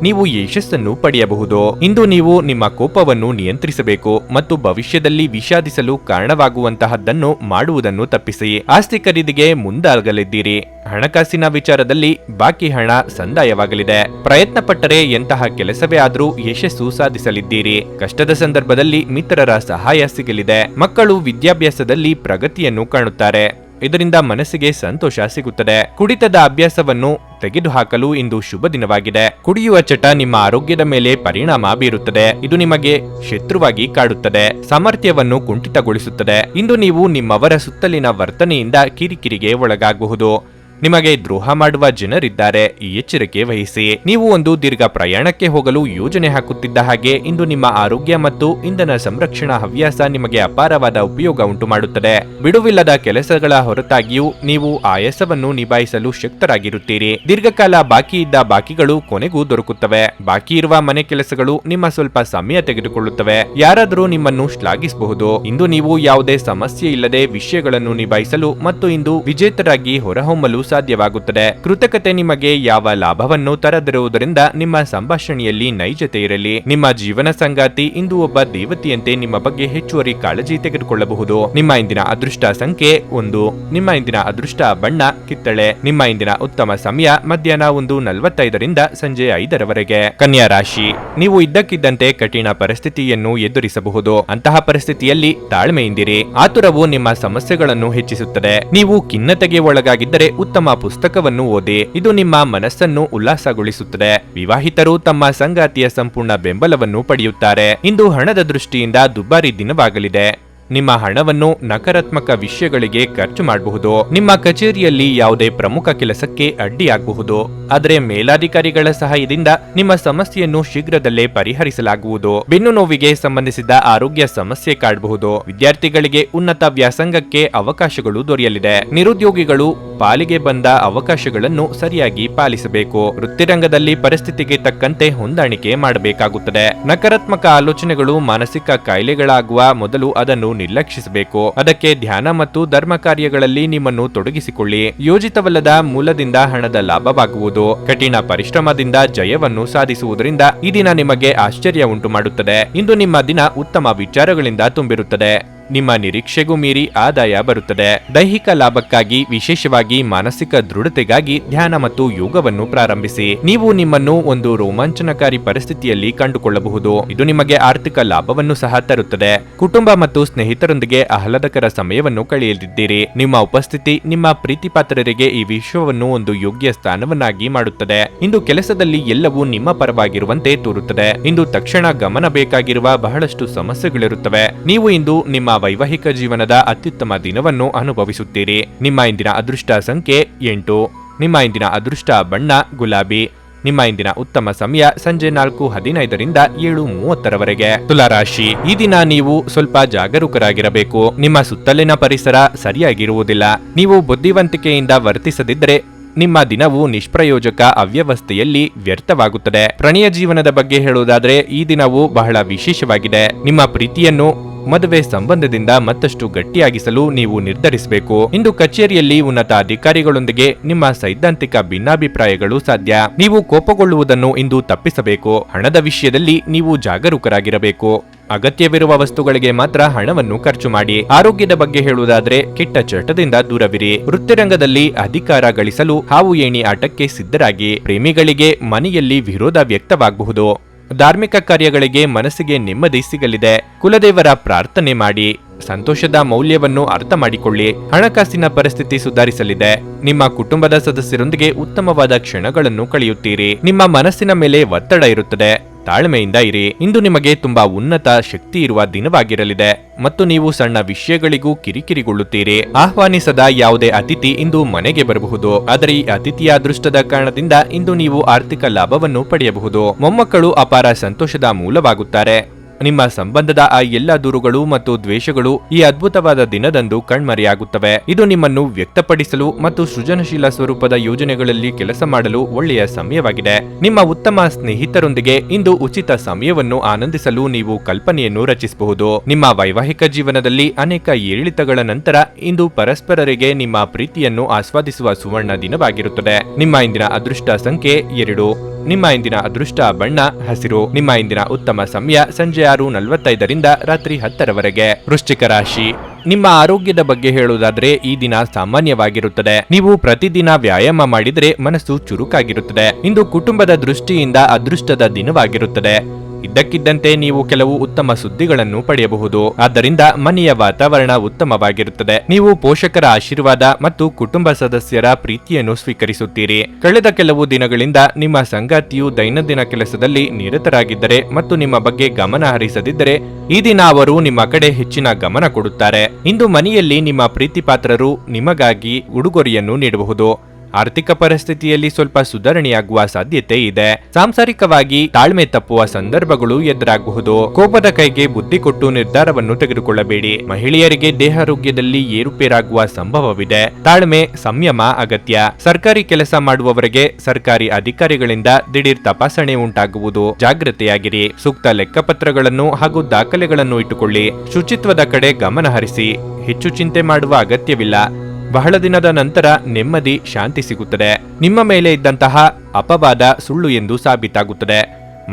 ನೀವು ಯಶಸ್ಸನ್ನು ಪಡೆಯಬಹುದು. ಇಂದು ನೀವು ನಿಮ್ಮ ಕೋಪವನ್ನು ನಿಯಂತ್ರಿಸಬೇಕು ಮತ್ತು ಭವಿಷ್ಯದಲ್ಲಿ ವಿಷಾದಿಸಲು ಕಾರಣವಾಗುವಂತಹದ್ದನ್ನು ಮಾಡುವುದನ್ನು ತಪ್ಪಿಸಿ. ಆಸ್ತಿ ಖರೀದಿಗೆ ಮುಂದಾಗಲಿದ್ದೀರಿ. ಹಣಕಾಸಿನ ವಿಚಾರದಲ್ಲಿ ಬಾಕಿ ಹಣ ಸಂದಾಯವಾಗಲಿದೆ. ಪ್ರಯತ್ನ ಪಟ್ಟರೆ ಎಂತಹ ಕೆಲಸವೇ ಆದರೂ ಯಶಸ್ಸು ಸಾಧಿಸಲಿದ್ದೀರಿ. ಕಷ್ಟದ ಸಂದರ್ಭದಲ್ಲಿ ಮಿತ್ರರ ಸಹಾಯ ಸಿಗಲಿದೆ. ಮಕ್ಕಳು ವಿದ್ಯಾಭ್ಯಾಸದಲ್ಲಿ ಪ್ರಗತಿಯನ್ನು ಕಾಣುತ್ತಾರೆ. ಇದರಿಂದ ಮನಸ್ಸಿಗೆ ಸಂತೋಷ ಸಿಗುತ್ತದೆ. ಕುಡಿತದ ಅಭ್ಯಾಸವನ್ನು ತೆಗೆದುಹಾಕಲು ಇಂದು ಶುಭ ದಿನವಾಗಿದೆ. ಕುಡಿಯುವ ಚಟ ನಿಮ್ಮ ಆರೋಗ್ಯದ ಮೇಲೆ ಪರಿಣಾಮ ಬೀರುತ್ತದೆ. ಇದು ನಿಮಗೆ ಶತ್ರುವಾಗಿ ಕಾಡುತ್ತದೆ, ಸಾಮರ್ಥ್ಯವನ್ನು ಕುಂಠಿತಗೊಳಿಸುತ್ತದೆ. ಇಂದು ನೀವು ನಿಮ್ಮವರ ಸುತ್ತಲಿನ ವರ್ತನೆಯಿಂದ ಕಿರಿಕಿರಿಗೆ ಒಳಗಾಗಬಹುದು. ನಿಮಗೆ ದ್ರೋಹ ಮಾಡುವ ಜನರಿದ್ದಾರೆ, ಈ ಎಚ್ಚರಿಕೆ ವಹಿಸಿ. ನೀವು ಒಂದು ದೀರ್ಘ ಪ್ರಯಾಣಕ್ಕೆ ಹೋಗಲು ಯೋಜನೆ ಹಾಕುತ್ತಿದ್ದ ಹಾಗೆ ಇಂದು ನಿಮ್ಮ ಆರೋಗ್ಯ ಮತ್ತು ಇಂಧನ ಸಂರಕ್ಷಣಾ ಹವ್ಯಾಸ ನಿಮಗೆ ಅಪಾರವಾದ ಉಪಯೋಗ ಉಂಟು ಮಾಡುತ್ತದೆ. ಬಿಡುವಿಲ್ಲದ ಕೆಲಸಗಳ ಹೊರತಾಗಿಯೂ ನೀವು ಆಯಾಸವನ್ನು ನಿಭಾಯಿಸಲು ಶಕ್ತರಾಗಿರುತ್ತೀರಿ. ದೀರ್ಘಕಾಲ ಬಾಕಿ ಇದ್ದ ಬಾಕಿಗಳು ಕೊನೆಗೂ ದೊರಕುತ್ತವೆ. ಬಾಕಿ ಇರುವ ಮನೆ ಕೆಲಸಗಳು ನಿಮ್ಮ ಸ್ವಲ್ಪ ಸಮಯ ತೆಗೆದುಕೊಳ್ಳುತ್ತವೆ. ಯಾರಾದರೂ ನಿಮ್ಮನ್ನು ಶ್ಲಾಘಿಸಬಹುದು. ಇಂದು ನೀವು ಯಾವುದೇ ಸಮಸ್ಯೆ ಇಲ್ಲದೆ ವಿಷಯಗಳನ್ನು ನಿಭಾಯಿಸಲು ಮತ್ತು ಇಂದು ವಿಜೇತರಾಗಿ ಹೊರಹೊಮ್ಮಲು ಸಾಧ್ಯವಾಗುತ್ತದೆ. ಕೃತಕತೆ ನಿಮಗೆ ಯಾವ ಲಾಭವನ್ನು ತರದಿರುವುದರಿಂದ ನಿಮ್ಮ ಸಂಭಾಷಣೆಯಲ್ಲಿ ನೈಜತೆ ಇರಲಿ. ನಿಮ್ಮ ಜೀವನ ಸಂಗಾತಿ ಇಂದು ಒಬ್ಬ ದೇವತೆಯಂತೆ ನಿಮ್ಮ ಬಗ್ಗೆ ಹೆಚ್ಚುವರಿ ಕಾಳಜಿ ತೆಗೆದುಕೊಳ್ಳಬಹುದು. ನಿಮ್ಮ ಇಂದಿನ ಅದೃಷ್ಟ ಸಂಖ್ಯೆ 1. ನಿಮ್ಮ ಇಂದಿನ ಅದೃಷ್ಟ ಬಣ್ಣ ಕಿತ್ತಳೆ. ನಿಮ್ಮ ಇಂದಿನ ಉತ್ತಮ ಸಮಯ ಮಧ್ಯಾಹ್ನ 1:45ರಿಂದ ಸಂಜೆ 5ರವರೆಗೆ. ಕನ್ಯಾ ರಾಶಿ, ನೀವು ಇದ್ದಕ್ಕಿದ್ದಂತೆ ಕಠಿಣ ಪರಿಸ್ಥಿತಿಯನ್ನು ಎದುರಿಸಬಹುದು. ಅಂತಹ ಪರಿಸ್ಥಿತಿಯಲ್ಲಿ ತಾಳ್ಮೆಯಿಂದಿರಿ. ಆತುರವು ನಿಮ್ಮ ಸಮಸ್ಯೆಗಳನ್ನು ಹೆಚ್ಚಿಸುತ್ತದೆ. ನೀವು ಖಿನ್ನತೆಗೆ ಒಳಗಾಗಿದ್ದರೆ ಉತ್ತಮ ಪುಸ್ತಕವನ್ನು ಓದಿ. ಇದು ನಿಮ್ಮ ಮನಸ್ಸನ್ನು ಉಲ್ಲಾಸಗೊಳಿಸುತ್ತದೆ. ವಿವಾಹಿತರು ತಮ್ಮ ಸಂಗಾತಿಯ ಸಂಪೂರ್ಣ ಬೆಂಬಲವನ್ನು ಪಡೆಯುತ್ತಾರೆ. ಇಂದು ಹಣದ ದೃಷ್ಟಿಯಿಂದ ದುಬಾರಿ ದಿನವಾಗಲಿದೆ. ನಿಮ್ಮ ಹಣವನ್ನು ನಕಾರಾತ್ಮಕ ವಿಷಯಗಳಿಗೆ ಖರ್ಚು ಮಾಡಬಹುದು. ನಿಮ್ಮ ಕಚೇರಿಯಲ್ಲಿ ಯಾವುದೇ ಪ್ರಮುಖ ಕೆಲಸಕ್ಕೆ ಅಡ್ಡಿಯಾಗಬಹುದು. ಆದರೆ ಮೇಲಾಧಿಕಾರಿಗಳ ಸಹಾಯದಿಂದ ನಿಮ್ಮ ಸಮಸ್ಯೆಯನ್ನು ಶೀಘ್ರದಲ್ಲೇ ಪರಿಹರಿಸಲಾಗುವುದು. ಬೆನ್ನು ನೋವಿಗೆ ಸಂಬಂಧಿಸಿದ ಆರೋಗ್ಯ ಸಮಸ್ಯೆ ಕಾಡಬಹುದು. ವಿದ್ಯಾರ್ಥಿಗಳಿಗೆ ಉನ್ನತ ವ್ಯಾಸಂಗಕ್ಕೆ ಅವಕಾಶಗಳು ದೊರೆಯಲಿದೆ. ನಿರುದ್ಯೋಗಿಗಳು ಪಾಲಿಗೆ ಬಂದ ಅವಕಾಶಗಳನ್ನು ಸರಿಯಾಗಿ ಪಾಲಿಸಬೇಕು. ವೃತ್ತಿರಂಗದಲ್ಲಿ ಪರಿಸ್ಥಿತಿಗೆ ತಕ್ಕಂತೆ ಹೊಂದಾಣಿಕೆ ಮಾಡಬೇಕಾಗುತ್ತದೆ. ನಕಾರಾತ್ಮಕ ಆಲೋಚನೆಗಳು ಮಾನಸಿಕ ಕಾಯಿಲೆಗಳಾಗುವ ಮೊದಲು ಅದನ್ನು ನಿರ್ಲಕ್ಷಿಸಬೇಕು. ಅದಕ್ಕೆ ಧ್ಯಾನ ಮತ್ತು ಧರ್ಮ ಕಾರ್ಯಗಳಲ್ಲಿ ನಿಮ್ಮನ್ನು ತೊಡಗಿಸಿಕೊಳ್ಳಿ. ಯೋಜಿತವಲ್ಲದ ಮೂಲದಿಂದ ಹಣದ ಲಾಭವಾಗುವುದು. ಕಠಿಣ ಪರಿಶ್ರಮದಿಂದ ಜಯವನ್ನು ಸಾಧಿಸುವುದರಿಂದ ಈ ದಿನ ನಿಮಗೆ ಆಶ್ಚರ್ಯ ಉಂಟು ಮಾಡುತ್ತದೆ. ಇಂದು ನಿಮ್ಮ ದಿನ ಉತ್ತಮ ವಿಚಾರಗಳಿಂದ ತುಂಬಿರುತ್ತದೆ. ನಿಮ್ಮ ನಿರೀಕ್ಷೆಗೂ ಮೀರಿ ಆದಾಯ ಬರುತ್ತದೆ. ದೈಹಿಕ ಲಾಭಕ್ಕಾಗಿ, ವಿಶೇಷವಾಗಿ ಮಾನಸಿಕ ದೃಢತೆಗಾಗಿ ಧ್ಯಾನ ಮತ್ತು ಯೋಗವನ್ನು ಪ್ರಾರಂಭಿಸಿ. ನೀವು ನಿಮ್ಮನ್ನು ಒಂದು ರೋಮಾಂಚನಕಾರಿ ಪರಿಸ್ಥಿತಿಯಲ್ಲಿ ಕಂಡುಕೊಳ್ಳಬಹುದು. ಇದು ನಿಮಗೆ ಆರ್ಥಿಕ ಲಾಭವನ್ನು ಸಹ ತರುತ್ತದೆ. ಕುಟುಂಬ ಮತ್ತು ಸ್ನೇಹಿತರೊಂದಿಗೆ ಆಹ್ಲಾದಕರ ಸಮಯವನ್ನು ಕಳೆಯಲಿದ್ದೀರಿ. ನಿಮ್ಮ ಉಪಸ್ಥಿತಿ ನಿಮ್ಮ ಪ್ರೀತಿಪಾತ್ರರಿಗೆ ಈ ವಿಶ್ವವನ್ನು ಒಂದು ಯೋಗ್ಯ ಸ್ಥಾನವನ್ನಾಗಿ ಮಾಡುತ್ತದೆ. ಇಂದು ಕೆಲಸದಲ್ಲಿ ಎಲ್ಲವೂ ನಿಮ್ಮ ಪರವಾಗಿರುವಂತೆ ತೋರುತ್ತದೆ. ಇಂದು ತಕ್ಷಣ ಗಮನ ಬೇಕಾಗಿರುವ ಬಹಳಷ್ಟು ಸಮಸ್ಯೆಗಳಿರುತ್ತವೆ. ನೀವು ಇಂದು ನಿಮ್ಮ ವೈವಾಹಿಕ ಜೀವನದ ಅತ್ಯುತ್ತಮ ದಿನವನ್ನು ಅನುಭವಿಸುತ್ತೀರಿ. ನಿಮ್ಮ ಇಂದಿನ ಅದೃಷ್ಟ ಸಂಖ್ಯೆ 8. ನಿಮ್ಮ ಇಂದಿನ ಅದೃಷ್ಟ ಬಣ್ಣ ಗುಲಾಬಿ. ನಿಮ್ಮ ಇಂದಿನ ಉತ್ತಮ ಸಮಯ ಸಂಜೆ 4:15ರಿಂದ 7:30ರವರೆಗೆ. ತುಲಾರಾಶಿ, ಈ ದಿನ ನೀವು ಸ್ವಲ್ಪ ಜಾಗರೂಕರಾಗಿರಬೇಕು. ನಿಮ್ಮ ಸುತ್ತಲಿನ ಪರಿಸರ ಸರಿಯಾಗಿರುವುದಿಲ್ಲ. ನೀವು ಬುದ್ಧಿವಂತಿಕೆಯಿಂದ ವರ್ತಿಸದಿದ್ದರೆ ನಿಮ್ಮ ದಿನವು ನಿಷ್ಪ್ರಯೋಜಕ ಅವ್ಯವಸ್ಥೆಯಲ್ಲಿ ವ್ಯರ್ಥವಾಗುತ್ತದೆ. ಪ್ರಣಯ ಜೀವನದ ಬಗ್ಗೆ ಹೇಳುವುದಾದರೆ ಈ ದಿನವು ಬಹಳ ವಿಶೇಷವಾಗಿದೆ. ನಿಮ್ಮ ಪ್ರೀತಿಯನ್ನು ಮದುವೆ ಸಂಬಂಧದಿಂದ ಮತ್ತಷ್ಟು ಗಟ್ಟಿಯಾಗಿಸಲು ನೀವು ನಿರ್ಧರಿಸಬೇಕು. ಇಂದು ಕಚೇರಿಯಲ್ಲಿ ಉನ್ನತ ಅಧಿಕಾರಿಗಳೊಂದಿಗೆ ನಿಮ್ಮ ಸೈದ್ಧಾಂತಿಕ ಭಿನ್ನಾಭಿಪ್ರಾಯಗಳು ಸಾಧ್ಯ. ನೀವು ಕೋಪಗೊಳ್ಳುವುದನ್ನು ಇಂದು ತಪ್ಪಿಸಬೇಕು. ಹಣದ ವಿಷಯದಲ್ಲಿ ನೀವು ಜಾಗರೂಕರಾಗಿರಬೇಕು. ಅಗತ್ಯವಿರುವ ವಸ್ತುಗಳಿಗೆ ಮಾತ್ರ ಹಣವನ್ನು ಖರ್ಚು ಮಾಡಿ. ಆರೋಗ್ಯದ ಬಗ್ಗೆ ಹೇಳುವುದಾದ್ರೆ ಕೆಟ್ಟ ಚಟದಿಂದ ದೂರವಿರಿ. ವೃತ್ತಿರಂಗದಲ್ಲಿ ಅಧಿಕಾರ ಗಳಿಸಲು ಹಾವು ಏಣಿ ಆಟಕ್ಕೆ ಸಿದ್ಧರಾಗಿ. ಪ್ರೇಮಿಗಳಿಗೆ ಮನೆಯಲ್ಲಿ ವಿರೋಧ ವ್ಯಕ್ತವಾಗಬಹುದು. ಧಾರ್ಮಿಕ ಕಾರ್ಯಗಳಿಗೆ ಮನಸ್ಸಿಗೆ ನೆಮ್ಮದಿ ಸಿಗಲಿದೆ. ಕುಲದೇವರ ಪ್ರಾರ್ಥನೆ ಮಾಡಿ. ಸಂತೋಷದ ಮೌಲ್ಯವನ್ನು ಅರ್ಥ ಮಾಡಿಕೊಳ್ಳಿ. ಹಣಕಾಸಿನ ಪರಿಸ್ಥಿತಿ ಸುಧಾರಿಸಲಿದೆ. ನಿಮ್ಮ ಕುಟುಂಬದ ಸದಸ್ಯರೊಂದಿಗೆ ಉತ್ತಮವಾದ ಕ್ಷಣಗಳನ್ನು ಕಳೆಯುತ್ತೀರಿ. ನಿಮ್ಮ ಮನಸ್ಸಿನ ಮೇಲೆ ಒತ್ತಡ ಇರುತ್ತದೆ. ತಾಳ್ಮೆಯಿಂದ ಇರಿ. ಇಂದು ನಿಮಗೆ ತುಂಬಾ ಉನ್ನತ ಶಕ್ತಿ ಇರುವ ದಿನವಾಗಿರಲಿದೆ ಮತ್ತು ನೀವು ಸಣ್ಣ ವಿಷಯಗಳಿಗೂ ಕಿರಿಕಿರಿಗೊಳ್ಳುತ್ತೀರಿ. ಆಹ್ವಾನಿಸದ ಯಾವುದೇ ಅತಿಥಿ ಇಂದು ಮನೆಗೆ ಬರಬಹುದು. ಆದರೆ ಈ ಅತಿಥಿಯ ಅದೃಷ್ಟದ ಕಾರಣದಿಂದ ಇಂದು ನೀವು ಆರ್ಥಿಕ ಲಾಭವನ್ನು ಪಡೆಯಬಹುದು. ಮೊಮ್ಮಕ್ಕಳು ಅಪಾರ ಸಂತೋಷದ ಮೂಲವಾಗುತ್ತಾರೆ. ನಿಮ್ಮ ಸಂಬಂಧದ ಆ ಎಲ್ಲ ದೂರುಗಳು ಮತ್ತು ದ್ವೇಷಗಳು ಈ ಅದ್ಭುತವಾದ ದಿನದಂದು ಕಣ್ಮರೆಯಾಗುತ್ತವೆ. ಇದು ನಿಮ್ಮನ್ನು ವ್ಯಕ್ತಪಡಿಸಲು ಮತ್ತು ಸೃಜನಶೀಲ ಸ್ವರೂಪದ ಯೋಜನೆಗಳಲ್ಲಿ ಕೆಲಸ ಮಾಡಲು ಒಳ್ಳೆಯ ಸಮಯವಾಗಿದೆ. ನಿಮ್ಮ ಉತ್ತಮ ಸ್ನೇಹಿತರೊಂದಿಗೆ ಇಂದು ಉಚಿತ ಸಮಯವನ್ನು ಆನಂದಿಸಲು ನೀವು ಕಲ್ಪನೆಯನ್ನು ರಚಿಸಬಹುದು. ನಿಮ್ಮ ವೈವಾಹಿಕ ಜೀವನದಲ್ಲಿ ಅನೇಕ ಏರಿಳಿತಗಳ ನಂತರ ಇಂದು ಪರಸ್ಪರರಿಗೆ ನಿಮ್ಮ ಪ್ರೀತಿಯನ್ನು ಆಸ್ವಾದಿಸುವ ಸುವರ್ಣ ದಿನವಾಗಿರುತ್ತದೆ. ನಿಮ್ಮ ಇಂದಿನ ಅದೃಷ್ಟ ಸಂಖ್ಯೆ 2. ನಿಮ್ಮ ಇಂದಿನ ಅದೃಷ್ಟ ಬಣ್ಣ ಹಸಿರು. ನಿಮ್ಮ ಇಂದಿನ ಉತ್ತಮ ಸಮಯ ಸಂಜೆ 6:45 ರಾತ್ರಿ 10ರವರೆಗೆ. ವೃಶ್ಚಿಕ ರಾಶಿ, ನಿಮ್ಮ ಆರೋಗ್ಯದ ಬಗ್ಗೆ ಹೇಳುವುದಾದ್ರೆ ಈ ದಿನ ಸಾಮಾನ್ಯವಾಗಿರುತ್ತದೆ. ನೀವು ಪ್ರತಿದಿನ ವ್ಯಾಯಾಮ ಮಾಡಿದರೆ ಮನಸ್ಸು ಚುರುಕಾಗಿರುತ್ತದೆ. ಇಂದು ಕುಟುಂಬದ ದೃಷ್ಟಿಯಿಂದ ಅದೃಷ್ಟದ ದಿನವಾಗಿರುತ್ತದೆ. ಇದ್ದಕ್ಕಿದ್ದಂತೆ ನೀವು ಕೆಲವು ಉತ್ತಮ ಸುದ್ದಿಗಳನ್ನು ಪಡೆಯಬಹುದು. ಆದ್ದರಿಂದ ಮನೆಯ ವಾತಾವರಣ ಉತ್ತಮವಾಗಿರುತ್ತದೆ. ನೀವು ಪೋಷಕರ ಆಶೀರ್ವಾದ ಮತ್ತು ಕುಟುಂಬ ಸದಸ್ಯರ ಪ್ರೀತಿಯನ್ನು ಸ್ವೀಕರಿಸುತ್ತೀರಿ. ಕಳೆದ ಕೆಲವು ದಿನಗಳಿಂದ ನಿಮ್ಮ ಸಂಗಾತಿಯು ದೈನಂದಿನ ಕೆಲಸದಲ್ಲಿ ನಿರತರಾಗಿದ್ದರೆ ಮತ್ತು ನಿಮ್ಮ ಬಗ್ಗೆ ಗಮನ ಹರಿಸದಿದ್ದರೆ ಈ ದಿನ ಅವರು ನಿಮ್ಮ ಕಡೆ ಹೆಚ್ಚಿನ ಗಮನ ಕೊಡುತ್ತಾರೆ. ಇಂದು ಮನೆಯಲ್ಲಿ ನಿಮ್ಮ ಪ್ರೀತಿ ಪಾತ್ರರು ನಿಮಗಾಗಿ ಉಡುಗೊರೆಯನ್ನು ನೀಡಬಹುದು. ಆರ್ಥಿಕ ಪರಿಸ್ಥಿತಿಯಲ್ಲಿ ಸ್ವಲ್ಪ ಸುಧಾರಣೆಯಾಗುವ ಸಾಧ್ಯತೆ ಇದೆ. ಸಾಂಸಾರಿಕವಾಗಿ ತಾಳ್ಮೆ ತಪ್ಪುವ ಸಂದರ್ಭಗಳು ಎದುರಾಗಬಹುದು. ಕೋಪದ ಕೈಗೆ ಬುದ್ಧಿ ಕೊಟ್ಟು ನಿರ್ಧಾರವನ್ನು ತೆಗೆದುಕೊಳ್ಳಬೇಡಿ. ಮಹಿಳೆಯರಿಗೆ ದೇಹಾರೋಗ್ಯದಲ್ಲಿ ಏರುಪೇರಾಗುವ ಸಂಭವವಿದೆ. ತಾಳ್ಮೆ, ಸಂಯಮ ಅಗತ್ಯ. ಸರ್ಕಾರಿ ಕೆಲಸ ಮಾಡುವವರಿಗೆ ಸರ್ಕಾರಿ ಅಧಿಕಾರಿಗಳಿಂದ ದಿಢೀರ್ ತಪಾಸಣೆ ಉಂಟಾಗುವುದು. ಜಾಗೃತೆಯಾಗಿರಿ. ಸೂಕ್ತ ಲೆಕ್ಕಪತ್ರಗಳನ್ನು ಹಾಗೂ ದಾಖಲೆಗಳನ್ನು ಇಟ್ಟುಕೊಳ್ಳಿ. ಶುಚಿತ್ವದ ಕಡೆ ಗಮನ ಹರಿಸಿ. ಹೆಚ್ಚು ಚಿಂತೆ ಮಾಡುವ ಅಗತ್ಯವಿಲ್ಲ. ಬಹಳ ದಿನದ ನಂತರ ನೆಮ್ಮದಿ, ಶಾಂತಿ ಸಿಗುತ್ತದೆ. ನಿಮ್ಮ ಮೇಲೆ ಇದ್ದಂತಹ ಅಪವಾದ ಸುಳ್ಳು ಎಂದು ಸಾಬೀತಾಗುತ್ತದೆ.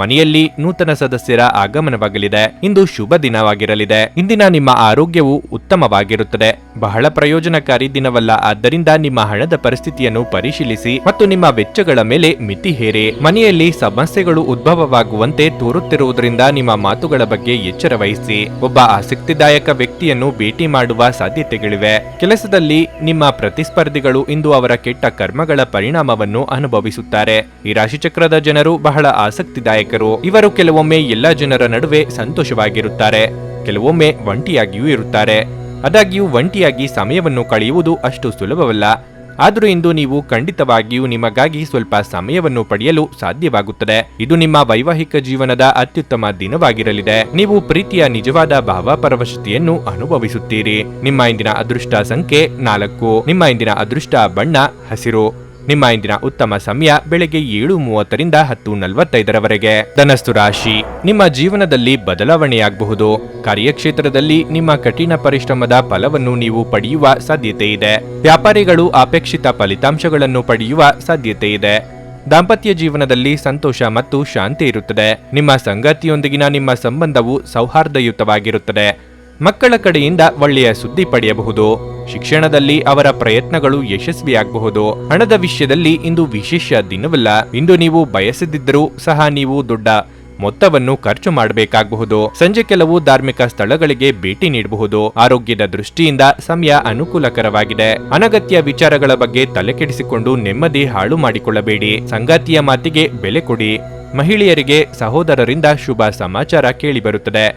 ಮನೆಯಲ್ಲಿ ನೂತನ ಸದಸ್ಯರ ಆಗಮನವಾಗಲಿದೆ. ಇಂದು ಶುಭ ದಿನವಾಗಿರಲಿದೆ. ಇಂದಿನ ನಿಮ್ಮ ಆರೋಗ್ಯವು ಉತ್ತಮವಾಗಿರುತ್ತದೆ. ಬಹಳ ಪ್ರಯೋಜನಕಾರಿ ದಿನವಲ್ಲ. ಆದ್ದರಿಂದ ನಿಮ್ಮ ಹಣದ ಪರಿಸ್ಥಿತಿಯನ್ನು ಪರಿಶೀಲಿಸಿ ಮತ್ತು ನಿಮ್ಮ ವೆಚ್ಚಗಳ ಮೇಲೆ ಮಿತಿ ಹೇರಿ. ಮನೆಯಲ್ಲಿ ಸಮಸ್ಯೆಗಳು ಉದ್ಭವವಾಗುವಂತೆ ತೋರುತ್ತಿರುವುದರಿಂದ ನಿಮ್ಮ ಮಾತುಗಳ ಬಗ್ಗೆ ಎಚ್ಚರ ವಹಿಸಿ. ಒಬ್ಬ ಆಸಕ್ತಿದಾಯಕ ವ್ಯಕ್ತಿಯನ್ನು ಭೇಟಿ ಮಾಡುವ ಸಾಧ್ಯತೆಗಳಿವೆ. ಕೆಲಸದಲ್ಲಿ ನಿಮ್ಮ ಪ್ರತಿಸ್ಪರ್ಧಿಗಳು ಇಂದು ಅವರ ಕೆಟ್ಟ ಕರ್ಮಗಳ ಪರಿಣಾಮವನ್ನು ಅನುಭವಿಸುತ್ತಾರೆ. ಈ ರಾಶಿಚಕ್ರದ ಜನರು ಬಹಳ ಆಸಕ್ತಿದಾಯಕ. ಇವರು ಕೆಲವೊಮ್ಮೆ ಎಲ್ಲ ಜನರ ನಡುವೆ ಸಂತೋಷವಾಗಿರುತ್ತಾರೆ, ಕೆಲವೊಮ್ಮೆ ಒಂಟಿಯಾಗಿಯೂ ಇರುತ್ತಾರೆ. ಆದಾಗ್ಯೂ ಒಂಟಿಯಾಗಿ ಸಮಯವನ್ನು ಕಳೆಯುವುದು ಅಷ್ಟು ಸುಲಭವಲ್ಲ. ಆದರೂ ಇಂದು ನೀವು ಖಂಡಿತವಾಗಿಯೂ ನಿಮಗಾಗಿ ಸ್ವಲ್ಪ ಸಮಯವನ್ನು ಪಡೆಯಲು ಸಾಧ್ಯವಾಗುತ್ತದೆ. ಇದು ನಿಮ್ಮ ವೈವಾಹಿಕ ಜೀವನದ ಅತ್ಯುತ್ತಮ ದಿನವಾಗಿರಲಿದೆ. ನೀವು ಪ್ರೀತಿಯ ನಿಜವಾದ ಭಾವಪರವಶತೆಯನ್ನು ಅನುಭವಿಸುತ್ತೀರಿ. ನಿಮ್ಮ ಇಂದಿನ ಅದೃಷ್ಟ ಸಂಖ್ಯೆ 4. ನಿಮ್ಮ ಇಂದಿನ ಅದೃಷ್ಟ ಬಣ್ಣ ಹಸಿರು. ನಿಮ್ಮ ಇಂದಿನ ಉತ್ತಮ ಸಮಯ ಬೆಳಗ್ಗೆ 7:30 10:45ರವರೆಗೆ. ಧನಸ್ಸು ರಾಶಿ, ನಿಮ್ಮ ಜೀವನದಲ್ಲಿ ಬದಲಾವಣೆಯಾಗಬಹುದು. ಕಾರ್ಯಕ್ಷೇತ್ರದಲ್ಲಿ ನಿಮ್ಮ ಕಠಿಣ ಪರಿಶ್ರಮದ ಫಲವನ್ನು ನೀವು ಪಡೆಯುವ ಸಾಧ್ಯತೆ ಇದೆ. ವ್ಯಾಪಾರಿಗಳು ಅಪೇಕ್ಷಿತ ಫಲಿತಾಂಶಗಳನ್ನು ಪಡೆಯುವ ಸಾಧ್ಯತೆ ಇದೆ. ದಾಂಪತ್ಯ ಜೀವನದಲ್ಲಿ ಸಂತೋಷ ಮತ್ತು ಶಾಂತಿ ಇರುತ್ತದೆ. ನಿಮ್ಮ ಸಂಗಾತಿಯೊಂದಿಗಿನ ನಿಮ್ಮ ಸಂಬಂಧವು ಸೌಹಾರ್ದಯುತವಾಗಿರುತ್ತದೆ. ಮಕ್ಕಳ ಕಡೆಯಿಂದ ಒಳ್ಳೆಯ ಸುದ್ದಿ ಪಡೆಯಬಹುದು. ಶಿಕ್ಷಣದಲ್ಲಿ ಅವರ ಪ್ರಯತ್ನಗಳು ಯಶಸ್ವಿಯಾಗಬಹುದು. ಹಣದ ವಿಷಯದಲ್ಲಿ ಇಂದು ವಿಶೇಷ ದಿನವಲ್ಲ. ಇಂದು ನೀವು ಬಯಸದಿದ್ದರೂ ಸಹ ನೀವು ದೊಡ್ಡ ಮೊತ್ತವನ್ನು ಖರ್ಚು ಮಾಡಬೇಕಾಗಬಹುದು. ಸಂಜೆ ಕೆಲವು ಧಾರ್ಮಿಕ ಸ್ಥಳಗಳಿಗೆ ಭೇಟಿ ನೀಡಬಹುದು. ಆರೋಗ್ಯದ ದೃಷ್ಟಿಯಿಂದ ಸಮಯ ಅನುಕೂಲಕರವಾಗಿದೆ. ಅನಗತ್ಯ ವಿಚಾರಗಳ ಬಗ್ಗೆ ತಲೆಕೆಡಿಸಿಕೊಂಡು ನೆಮ್ಮದಿ ಹಾಳು ಮಾಡಿಕೊಳ್ಳಬೇಡಿ. ಸಂಗಾತಿಯ ಮಾತಿಗೆ ಬೆಲೆ ಕೊಡಿ. ಮಹಿಳೆಯರಿಗೆ ಸಹೋದರರಿಂದ ಶುಭ ಸಮಾಚಾರ ಕೇಳಿಬರುತ್ತದೆ.